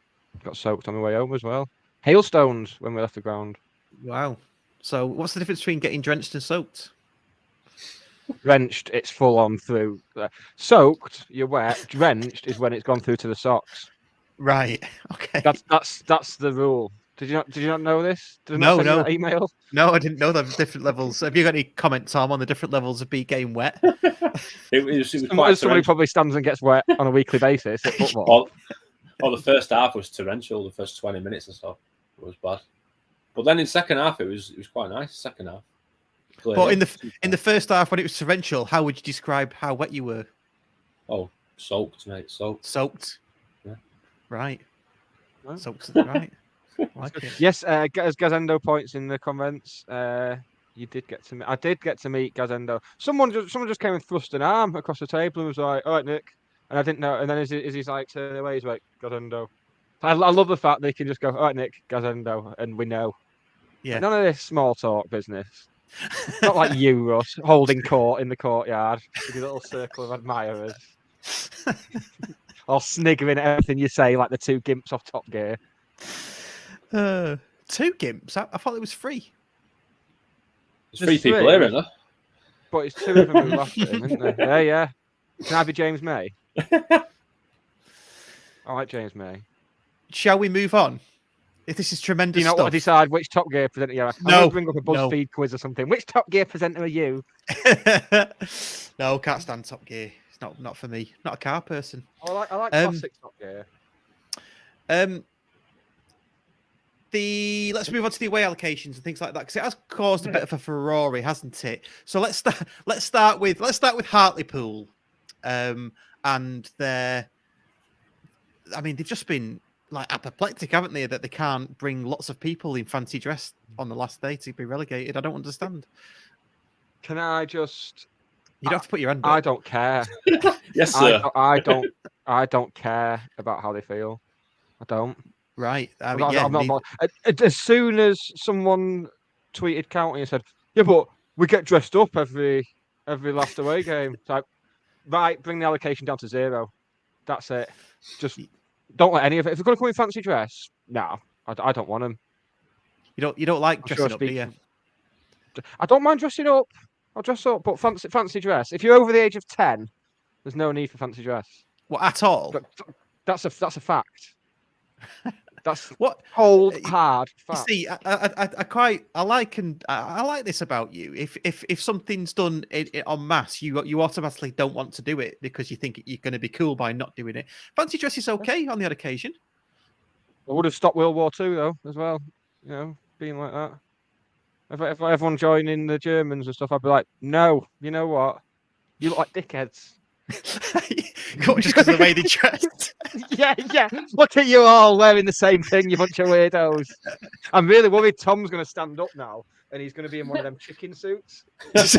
got soaked on my way home as well. Hailstones when we left the ground. Wow. So what's the difference between getting drenched and soaked? Drenched, it's full on through. Soaked, you're wet. Drenched is when it's gone through to the socks. Right. Okay. That's the rule. Did you not know this? Did I No, not send you no. that email? No, I didn't know the different levels. Have you got any comment, Tom, on the different levels of getting wet? It was quite Somebody probably stands and gets wet on a weekly basis at football. the first half was torrential. The first 20 minutes or so it was bad. But then in second half, it was quite nice. Second half. But in the first half, when it was torrential, how would you describe how wet you were? Oh, soaked, mate. Soaked. Yeah. Right. Well. Soaked. Right. Like it. Yes, as Gazendo points in the comments, you did get to meet. I did get to meet Gazendo. Someone just came and thrust an arm across the table and was like, "All right, Nick," and I didn't know. And then as he's like turning away, he's like, "Gazendo." I love the fact they can just go, "All right, Nick, Gazendo," and we know. Yeah. But none of this small talk business. Not like you, Russ, holding court in the courtyard with your little circle of admirers, all sniggering at everything you say, like the two gimps off Top Gear. 2 gimps? I thought it was 3. There's 3 people here, isn't there? But it's 2 of them who laughed at him, isn't there? Yeah. Can I be James May? I like James May. Shall we move on? If this is tremendous Do you not stuff. want to decide which Top Gear presenter you are? I'm No, going to bring up a BuzzFeed quiz or something. Which Top Gear presenter are you? No, can't stand Top Gear. It's not for me. Not a car person. I like classic Top Gear. Let's move on to the away allocations and things like that, because it has caused a bit of a furore, hasn't it? So let's start with Hartlepool, and they've just been like apoplectic, haven't they? That they can't bring lots of people in fancy dress on the last day to be relegated. I don't understand. Can I just? You don't have to put your hand up. I don't care. Yes, sir. I don't care about how they feel. I don't. Right. I'm not. As soon as someone tweeted County and said, "Yeah, but we get dressed up every last away game," it's like, right, bring the allocation down to 0. That's it. Just don't let any of it. If they're going to come in fancy dress, no, I don't want them. You don't like dressing up, do you? I don't mind dressing up. I'll dress up, but fancy dress. If you're over the age of 10, there's no need for fancy dress. What, at all? That's a fact. That's what cold, hard fact. You see, I like this about you. If something's done en masse, you automatically don't want to do it because you think you're going to be cool by not doing it. Fancy dress is okay on the odd occasion. I would have stopped World War II though, as well. You know, being like that. If everyone joining the Germans and stuff, I'd be like, no, you know what? You look like dickheads. Just because of the way they dressed. Yeah. Look at you all wearing the same thing, you bunch of weirdos. I'm really worried Tom's going to stand up now and he's going to be in one of them chicken suits. I've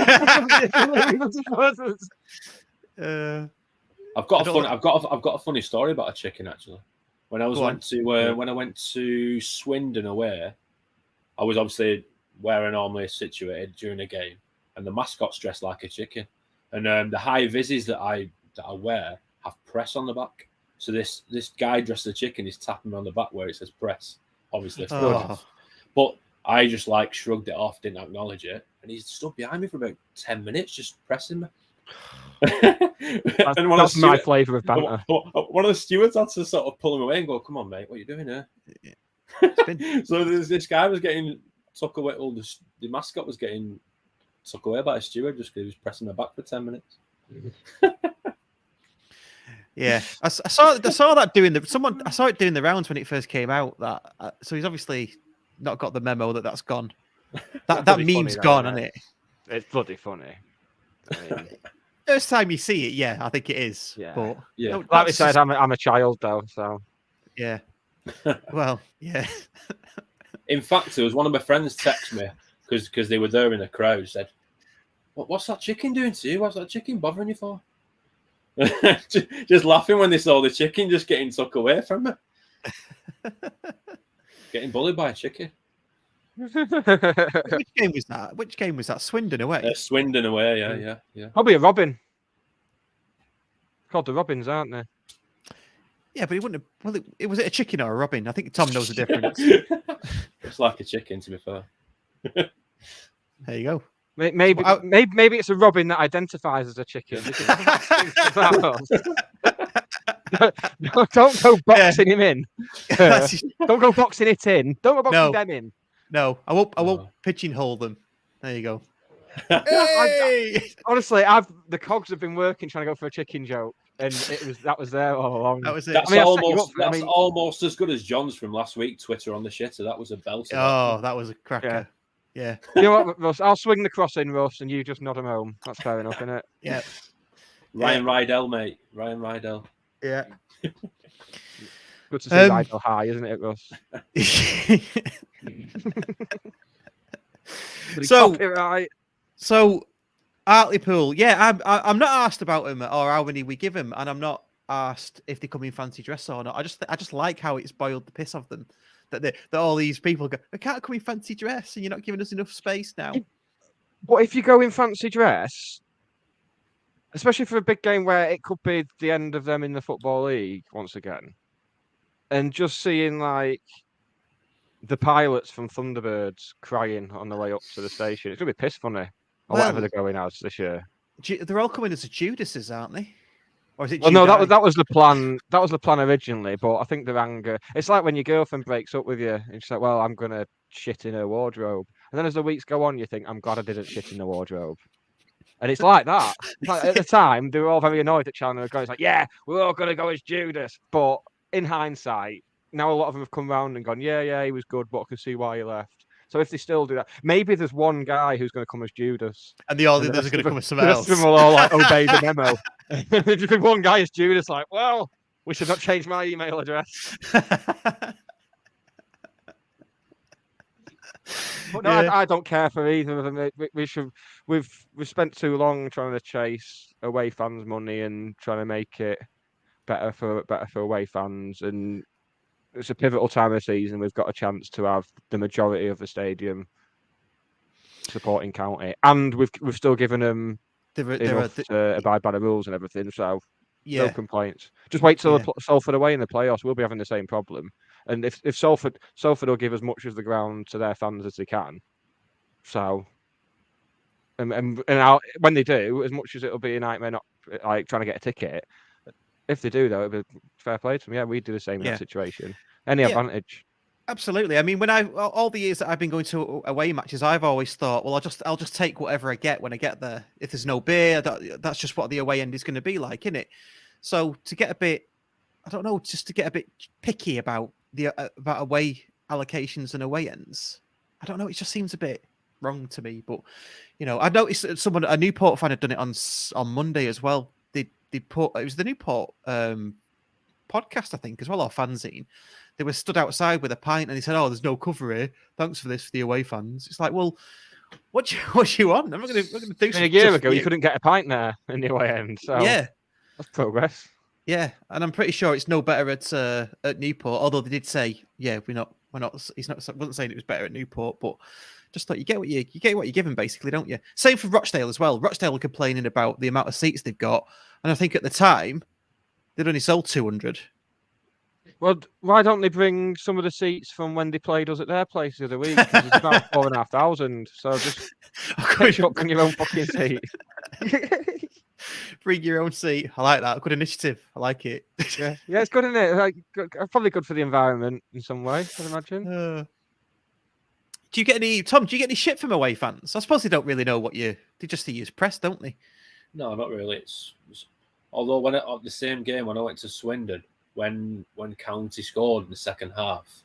got a funny story about a chicken actually. When I went to Swindon away, I was obviously where I normally situated during a game, and the mascot's dressed like a chicken. And the high vises that I wear have press on the back. So this guy dressed as a chicken is tapping me on the back where it says press, obviously. But I just like shrugged it off, didn't acknowledge it, and he stood behind me for about 10 minutes just pressing me. That's my flavour of banter. One of the stewards had to sort of pull him away and go, "Come on, mate, what are you doing here?" So this guy was getting took away. All the mascot was getting took away by a steward just because he was pressing my back for 10 minutes. Yeah, I saw that I saw it doing the rounds when it first came out. So he's obviously not got the memo that's gone. That meme's gone, isn't it? It's bloody funny. I mean, first time you see it, yeah, I think it is. Yeah, but yeah. Like we said, I'm a child though, so yeah. Well, yeah. In fact, there was one of my friends text me because they were there in the crowd. Said, "What's that chicken doing to you? What's that chicken bothering you for?" just laughing when they saw the chicken just getting took away from me. Getting bullied by a chicken. Which game was that? Swindon away. Swindon away. Yeah. Probably a robin. Called the robins, aren't they? Yeah, but he wouldn't have. Well, was it a chicken or a robin? I think Tom knows the difference. It's like a chicken, to be fair. There you go. Maybe it's a robin that identifies as a chicken. Don't go boxing him in. Don't go boxing it in. Don't go boxing them in. No, I won't pigeon hole them. There you go. Honestly, the cogs have been working trying to go for a chicken joke and that was there all along. That was it. That's I set you up that's for it. almost as good as John's from last week. Twitter on the shitter. That was a belter. Oh, that was a cracker. Yeah. You know what, Russ? I'll swing the cross in, Russ, and you just nod him home. That's fair enough, isn't it? Yeah. Ryan Rydell, mate. Ryan Rydell. Yeah. Good to see Rydell high, isn't it, Russ? So Hartlepool, I'm not asked about him or how many we give him, and I'm not asked if they come in fancy dress or not. I just like how it's boiled the piss of them. That all these people go, I can't come in fancy dress, and you're not giving us enough space now. But if you go in fancy dress, especially for a big game where it could be the end of them in the Football League once again, and just seeing like the pilots from Thunderbirds crying on the way up to the station, it's gonna be piss funny, or whatever they're going as this year. They're all coming as the Judases, aren't they? Or is it? Well, no, that was the plan. That was the plan originally, but I think their anger. It's like when your girlfriend breaks up with you, and she's like, "Well, I'm gonna shit in her wardrobe," and then as the weeks go on, you think, "I'm glad I didn't shit in the wardrobe." And it's like that. Like, at the time, they were all very annoyed at Chandler going. It's like, "Yeah, we're all gonna go as Judas," but in hindsight, now a lot of them have come round and gone, "Yeah, he was good, but I can see why he left." So if they still do that, maybe there's one guy who's going to come as Judas, and the others are going to come as someone else. The rest of them will all like obey the memo. If one guy is Judas, like, well, we should not change my email address. But no, I don't care for either of them. We've spent too long trying to chase away fans' money and trying to make it better for away fans, and it's a pivotal time of the season. We've got a chance to have the majority of the stadium supporting County, and we've still given them enough to abide by the rules and everything. So no complaints. Just wait till Salford away in the playoffs. We'll be having the same problem. And if Salford will give as much of the ground to their fans as they can. So and when they do, as much as it'll be a nightmare not like trying to get a ticket. If they do, though, it'll be fair play to them. Yeah, we'd do the same in that situation. Any advantage. Absolutely. I mean, all the years that I've been going to away matches, I've always thought, well, I'll just take whatever I get when I get there. If there's no beer, that's just what the away end is going to be like, isn't it? So to get a bit, I don't know, just to get a bit picky about about away allocations and away ends, I don't know. It just seems a bit wrong to me. But I noticed a Newport fan had done it on Monday as well. It was the Newport podcast, I think, as well, or fanzine. They were stood outside with a pint, and he said, "Oh, there's no cover here. Thanks for this for the away fans." It's like, well, what you want? I'm not going to do something. A year ago, you couldn't get a pint there in the away end. So yeah, that's progress. Yeah, and I'm pretty sure it's no better at Newport. Although they did say, yeah, we're not. Wasn't saying it was better at Newport, but just thought you get what you're given, basically, don't you? Same for Rochdale as well. Rochdale were complaining about the amount of seats they've got, and I think at the time they'd only sold 200. Well, why don't they bring some of the seats from when they played us at their place the other week? Because it's about 4,500. So just catch up on your own fucking seat. Bring your own seat. I like that. Good initiative. I like it. Yeah, it's good, isn't it? Like, probably good for the environment in some way, I'd imagine. Do you get any shit from away fans? I suppose they don't really know they just use press, don't they? No, not really. Although when the same game when I went to Swindon, when County scored in the second half,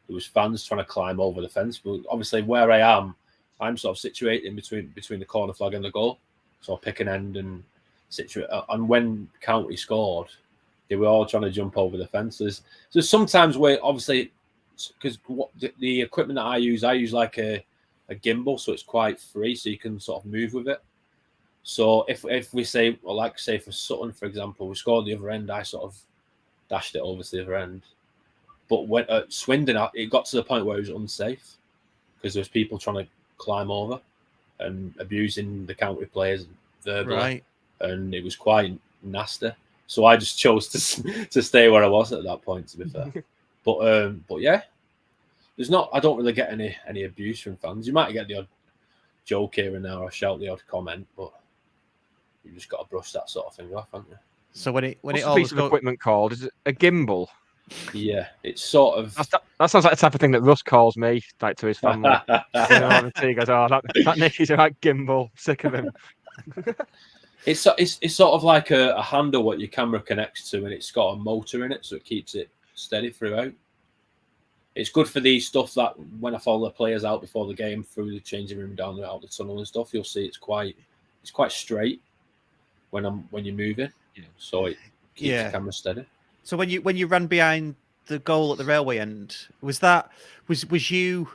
there was fans trying to climb over the fence. But obviously, where I am, I'm sort of situated in between the corner flag and the goal, so I pick an end and situate. And when County scored, they were all trying to jump over the fences. So sometimes where obviously, because the equipment that I use like a gimbal, so it's quite free, so you can sort of move with it. So if we say, well, like say for Sutton, for example, we scored the other end, I sort of dashed it over to the other end. But when at Swindon, it got to the point where it was unsafe because there was people trying to climb over and abusing the County players verbally, right. And it was quite nasty. So I just chose to stay where I was at that point, to be fair. But yeah, I don't really get any abuse from fans. You might get the odd joke here and there or shout the odd comment, but you just got to brush that sort of thing off, haven't you? So when it What's the piece of equipment called? Is it a gimbal? Yeah, it's sort of. That sounds like the type of thing that Russ calls me, like to his family. He goes, "Oh, that Nicky's a right gimbal. Sick of him." It's sort of like a handle what your camera connects to, and it's got a motor in it, so it keeps it steady throughout. It's good for the stuff that when I follow the players out before the game through the changing room, down out the tunnel and stuff, you'll see it's quite straight when you're moving. Yeah. So it keeps the camera steady. So when you ran behind the goal at the railway end, was you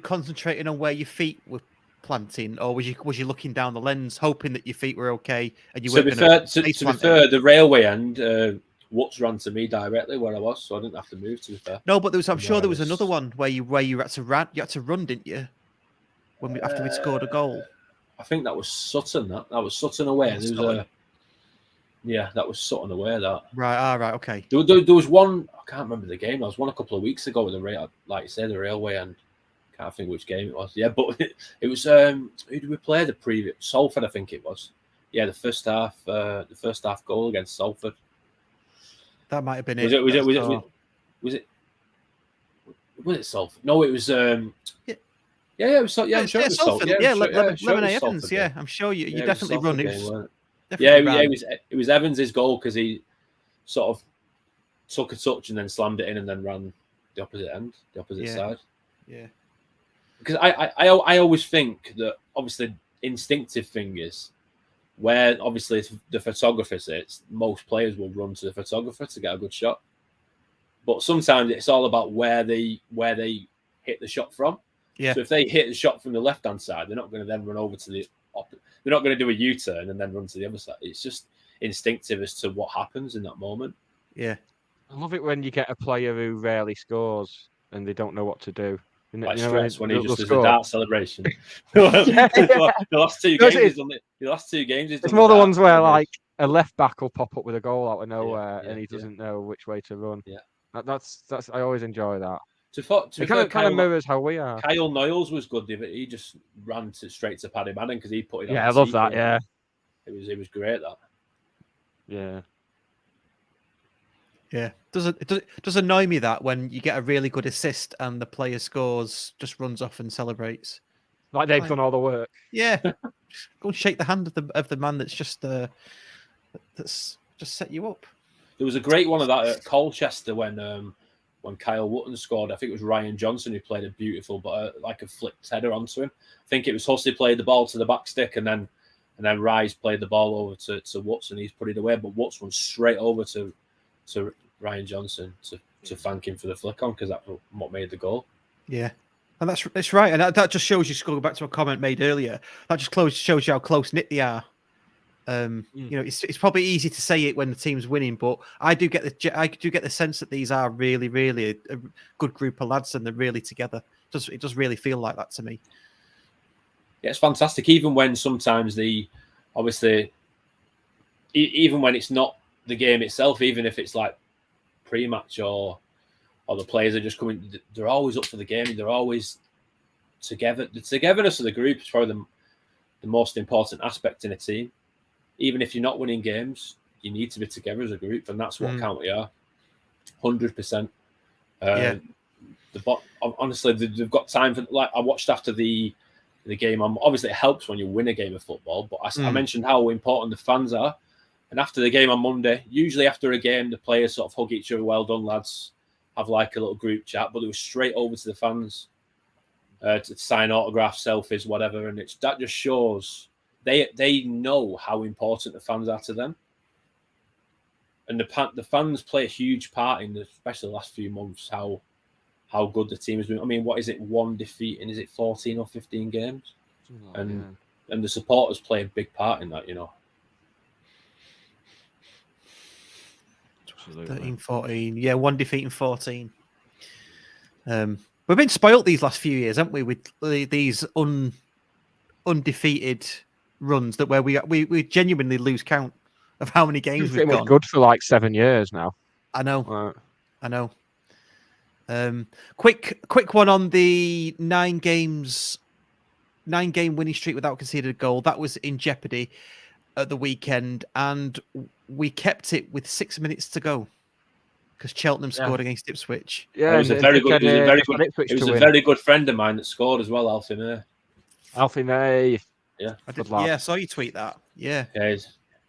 concentrating on where your feet were planting, or was you looking down the lens hoping that your feet were okay and you weren't going to be fair, the railway end, Woods ran to me directly where I was, so I didn't have to move. To be fair, no, but I'm sure there was another one where you had to run. You had to run, didn't you? After we'd scored a goal. I think that was Sutton. That was Sutton away. That was Sutton away. That right. Okay. There was one. I can't remember the game. There was one a couple of weeks ago with the like you say, the railway end. Can't think which game it was. Yeah, but it was. Who did we play the previous? Salford, I think it was. Yeah, the first half goal against Salford. That might have been Was it Salford? No, it was. It was. Yeah, I'm sure it was Salford. Yeah, Lemon Evans. Yeah, I'm sure you definitely run. It was Evans' goal because he sort of took a touch and then slammed it in and then ran the opposite end, the opposite side. Yeah. Because I always think that obviously instinctive thing is where obviously the photographer sits, most players will run to the photographer to get a good shot. But sometimes it's all about where they hit the shot from. Yeah. So if they hit the shot from the left-hand side, they're not going to then run over to the opposite. They're not going to do a U-turn and then run to the other side. It's just instinctive as to what happens in that moment. Yeah. I love it when you get a player who rarely scores and they don't know what to do. Like Stress when he just does a dart celebration. The last two games, it's more the ones where like a left back will pop up with a goal out of nowhere and he doesn't know which way to run. Yeah, that's I always enjoy that. It kind of mirrors how we are. Kyle Niles was good. He just ran straight to Paddy Madden because he put it. Yeah, I love that. Yeah, it was great. That. Yeah. Yeah, it does annoy me that when you get a really good assist and the player scores, just runs off and celebrates, like they've done all the work. Yeah, go and shake the hand of the man that's just set you up. There was a great one of that at Colchester when Kyle Wootton scored. I think it was Ryan Johnson who played a beautiful, but like a flipped header onto him. I think it was Hussey played the ball to the back stick and then Rise played the ball over to Woods and he's put it away, but Woods went straight over to Ryan Johnson to thank him for the flick on because that's what made the goal. Yeah, and that's right, and that just shows you. Going back to a comment made earlier, that just shows you how close knit they are. You know, it's probably easy to say it when the team's winning, but I do get the sense that these are really, really a good group of lads and they're really together. It does really feel like that to me. Yeah, it's fantastic. Even when sometimes even when it's not the game itself, even if it's like pre-match or the players are just coming, they're always up for the game. They're always together. The togetherness of the group is probably the most important aspect in a team. Even if you're not winning games, you need to be together as a group, and that's what County are. 100%. Honestly, they've got time for. Like I watched after the game. Obviously, it helps when you win a game of football, but I mentioned how important the fans are. And after the game on Monday, usually after a game, the players sort of hug each other. Well done, lads. Have like a little group chat, but it was straight over to the fans to sign autographs, selfies, whatever. And that just shows they know how important the fans are to them. And the fans play a huge part in, especially the last few months, how good the team has been. I mean, what is it? One defeat in, is it 14 or 15 games? And the supporters play a big part in that, you know. 13, 14. Yeah, one defeat in 14. We've been spoilt these last few years, haven't we, with these undefeated runs where we genuinely lose count of how many games we've gone. Good for like 7 years now. I know. I know. Quick one on the 9-game winning streak without conceding a goal. That was in jeopardy at the weekend, and we kept it with 6 minutes to go because Cheltenham scored against Ipswich. Yeah, it was a very good friend of mine that scored as well, Alfie May. Alfie May. Yeah, I saw you tweet that. Yeah.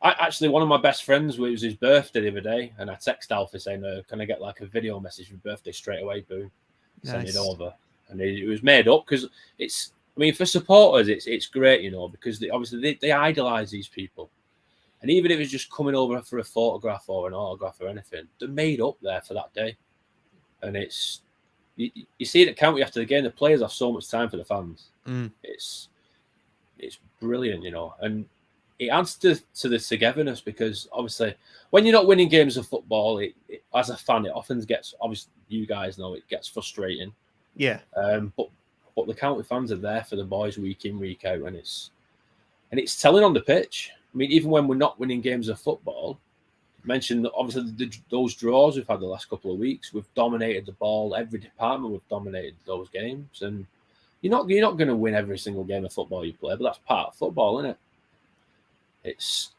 Actually, one of my best friends, it was his birthday the other day, and I text Alfie saying, "Can I get like a video message for birthday straight away?" Boom, send it over, and it was made up because it's. I mean, for supporters, it's great, because they idolise these people, and even if it's just coming over for a photograph or an autograph or anything, they're made up there for that day, and it's. You see it at county after the game. The players have so much time for the fans. It's brilliant, and it adds to the togetherness because obviously when you're not winning games of football, it as a fan, it often gets, obviously you guys know, it gets frustrating. Yeah. But the county fans are there for the boys week in, week out, and it's telling on the pitch. I mean, even when we're not winning games of football, mentioned that obviously those draws we've had the last couple of weeks, we've dominated the ball, every department we've dominated those games, and you're not going to win every single game of football you play, but that's part of football, isn't it? It's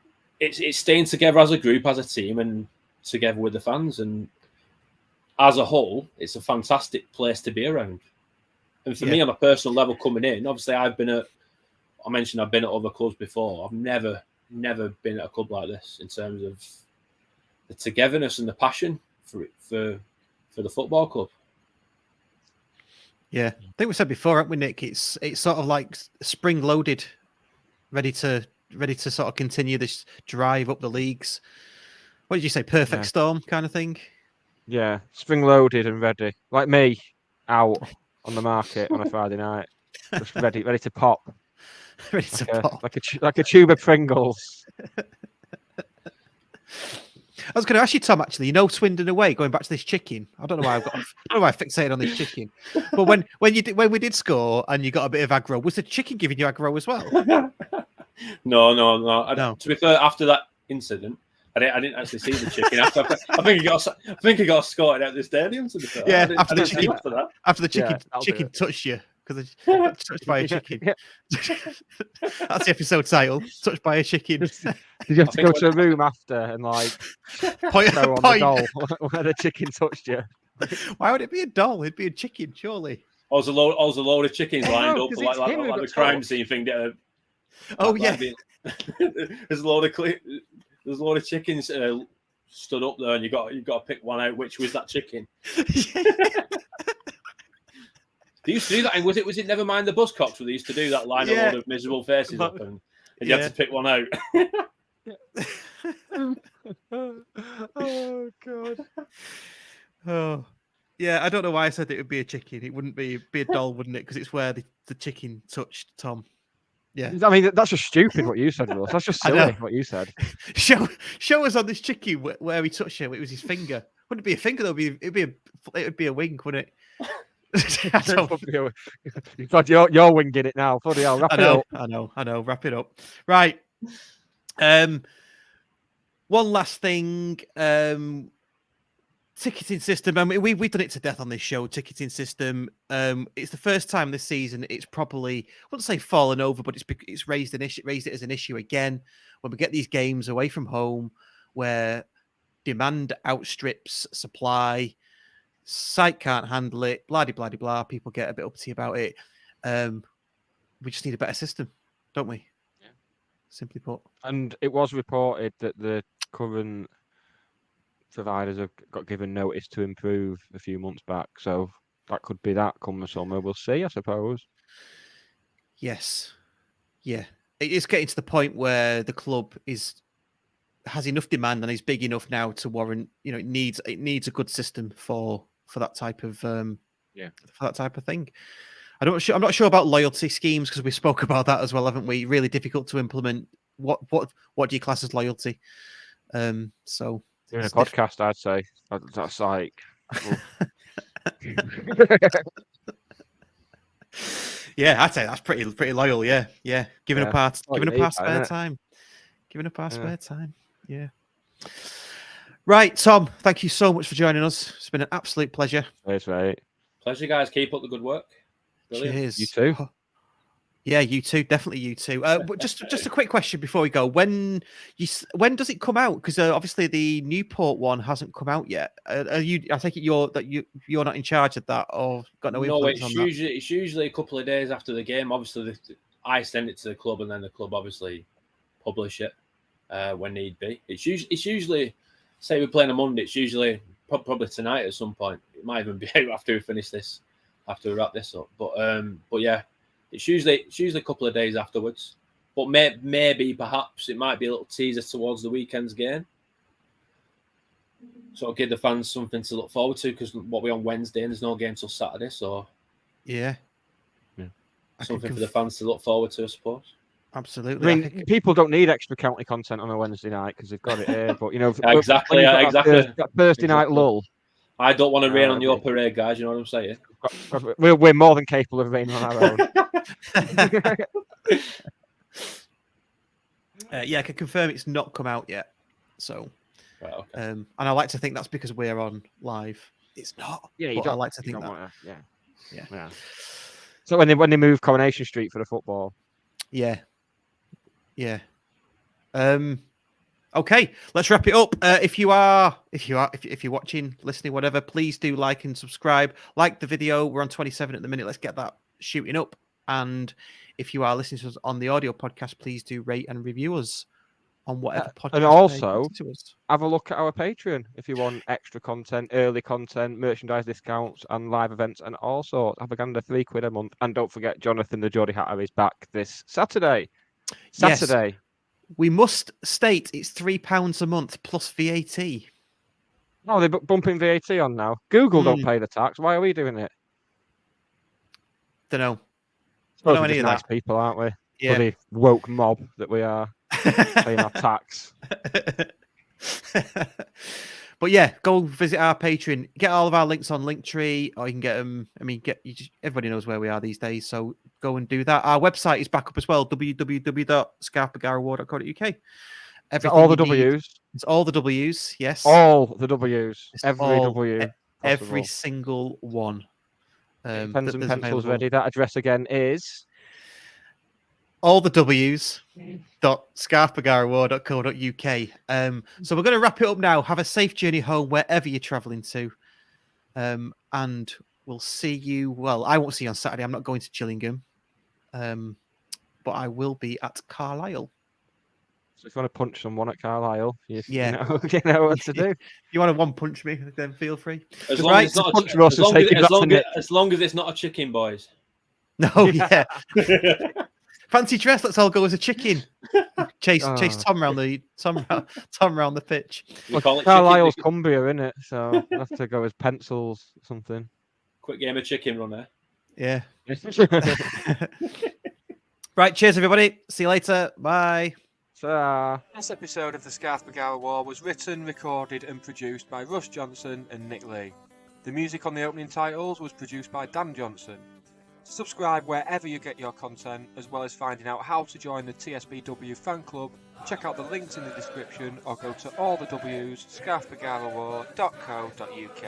staying together as a group, as a team, and together with the fans, and as a whole, it's a fantastic place to be around. And for me, on a personal level, coming in, obviously I've been at other clubs before. I've never been at a club like this in terms of the togetherness and the passion for the football club. Yeah, I think we said before, haven't we, Nick? It's sort of like spring loaded, ready to sort of continue this drive up the leagues. What did you say? Perfect storm kind of thing. Yeah, spring loaded and ready, like me, out on the market on a Friday night, just ready to pop, like a tube of Pringles. I was going to ask you, Tom. Actually, Swindon away. Going back to this chicken, I don't know why I fixated on this chicken. But when we did score and you got a bit of aggro, was the chicken giving you aggro as well? No. To be fair, after that incident, I didn't actually see the chicken. I think he got escorted out of the stadium. To be fair, after the chicken touched you. Because touched by a chicken. That's the episode title. Touched by a chicken. Did you have to go to a room after and point on the doll where the chicken touched you? Why would it be a doll? It'd be a chicken, surely. I was a load of chickens lined up like the crime scene thing. There's a load of chickens stood up there, and you got to pick one out. Which was that chicken? They used to do that, and was it Never Mind the Buzzcocks where they used to do that, line a load of miserable faces up, and you had to pick one out. Oh God. Oh yeah, I don't know why I said it would be a chicken. It wouldn't be a doll, wouldn't it? Because it's where the chicken touched Tom. Yeah, I mean that's just stupid what you said, Ross. That's just silly what you said. Show us on this chicken where he touched it. It was his finger. Wouldn't it be a finger though? It would be a wink, wouldn't it? God, you're winging it now. Bloody hell, wrap it up. I know. Wrap it up. Right. One last thing. Ticketing system. I mean, we've done it to death on this show. Ticketing system. It's the first time this season it's probably, I wouldn't say fallen over, but it's raised it as an issue again when we get these games away from home where demand outstrips supply. Site can't handle it. Blah blah blah. People get a bit uppity about it. We just need a better system, don't we? Yeah. Simply put. And it was reported that the current providers have got given notice to improve a few months back. So that could be that come the summer. We'll see, I suppose. Yes. Yeah. It's getting to the point where the club has enough demand and is big enough now to warrant. It needs a good system for that type of for that type of thing. I'm not sure about loyalty schemes because we spoke about that as well, haven't we? Really difficult to implement. What do you class as loyalty? So doing a podcast, I'd say that's like. Yeah, I'd say that's pretty loyal. Yeah. Giving up our spare time. Yeah. Right, Tom. Thank you so much for joining us. It's been an absolute pleasure. That's right. Pleasure, guys. Keep up the good work. Brilliant. Cheers. You too. Yeah, you too. Definitely you too. But just a quick question before we go. When does it come out? Because obviously the Newport one hasn't come out yet. I think you're not in charge of that, or got no influence on that. It's usually a couple of days after the game. Obviously, I send it to the club, and then the club obviously publish it when need be. It's usually, say we're playing on Monday, it's usually probably tonight at some point. It might even be after we finish this, after we wrap this up. But yeah, it's usually a couple of days afterwards. But maybe perhaps it might be a little teaser towards the weekend's game. Sort of give the fans something to look forward to, because what we're on Wednesday and there's no game till Saturday, so yeah. Something for the fans to look forward to, I suppose. Absolutely. I mean, people don't need extra county content on a Wednesday night because they've got it here. But exactly. That Thursday night lull. I don't want to rain on your parade, guys. You know what I'm saying? We're more than capable of raining on our own. Yeah, I can confirm it's not come out yet. So, right, okay. And I like to think that's because we're on live. It's not. Yeah, I like to think that. Yeah. So when they move Coronation Street for the football. Yeah. Okay, let's wrap it up. If you're watching, listening, whatever, please do like and subscribe. Like the video. We're on 27 at the minute. Let's get that shooting up. And if you are listening to us on the audio podcast, please do rate and review us on whatever podcast. And also, to us. Have a look at our Patreon if you want extra content, early content, merchandise discounts, and live events, and all sorts. Have a gander, £3 a month. And don't forget, Jonathan the Geordie Hatter is back this Saturday. Yes. We must state it's £3 a month plus VAT. Oh, they're bumping VAT on now. Google don't pay the tax. Why are we doing it? Don't know. I don't know any of nice people, aren't we? Yeah. Bloody woke mob that we are, paying our tax. But yeah, go visit our Patreon. Get all of our links on Linktree, or you can get them. I mean, everybody knows where we are these days, so go and do that. Our website is back up as well, www.scarpagarawar.co.uk. All the W's. It's all the W's, yes. All the W's. W. Every single one. Pens and pencils ready. That address again is all the W's.scarpagarawar.co.uk. So we're going to wrap it up now. Have a safe journey home wherever you're traveling to. And we'll see you. Well, I won't see you on Saturday. I'm not going to Gillingham. But I will be at Carlisle. So if you want to punch someone at Carlisle, you know what to do. If you want to one punch me, then feel free. As long as it's not a chicken, boys. No, yeah. Fancy dress. Let's all go as a chicken. Chase Tom round the pitch. Carlisle's Cumbria, isn't it? So we'll have to go as pencils or something. Quick game of chicken run there. Yeah. Right. Cheers, everybody. See you later. Bye. This episode of the Scarf Bagara War was written, recorded and produced by Russ Johnson and Nick Lee. The music on the opening titles was produced by Dan Johnson. Subscribe wherever you get your content, as well as finding out how to join the TSBW fan club. Check out the links in the description or go to allthews.scarfbagarawar.co.uk.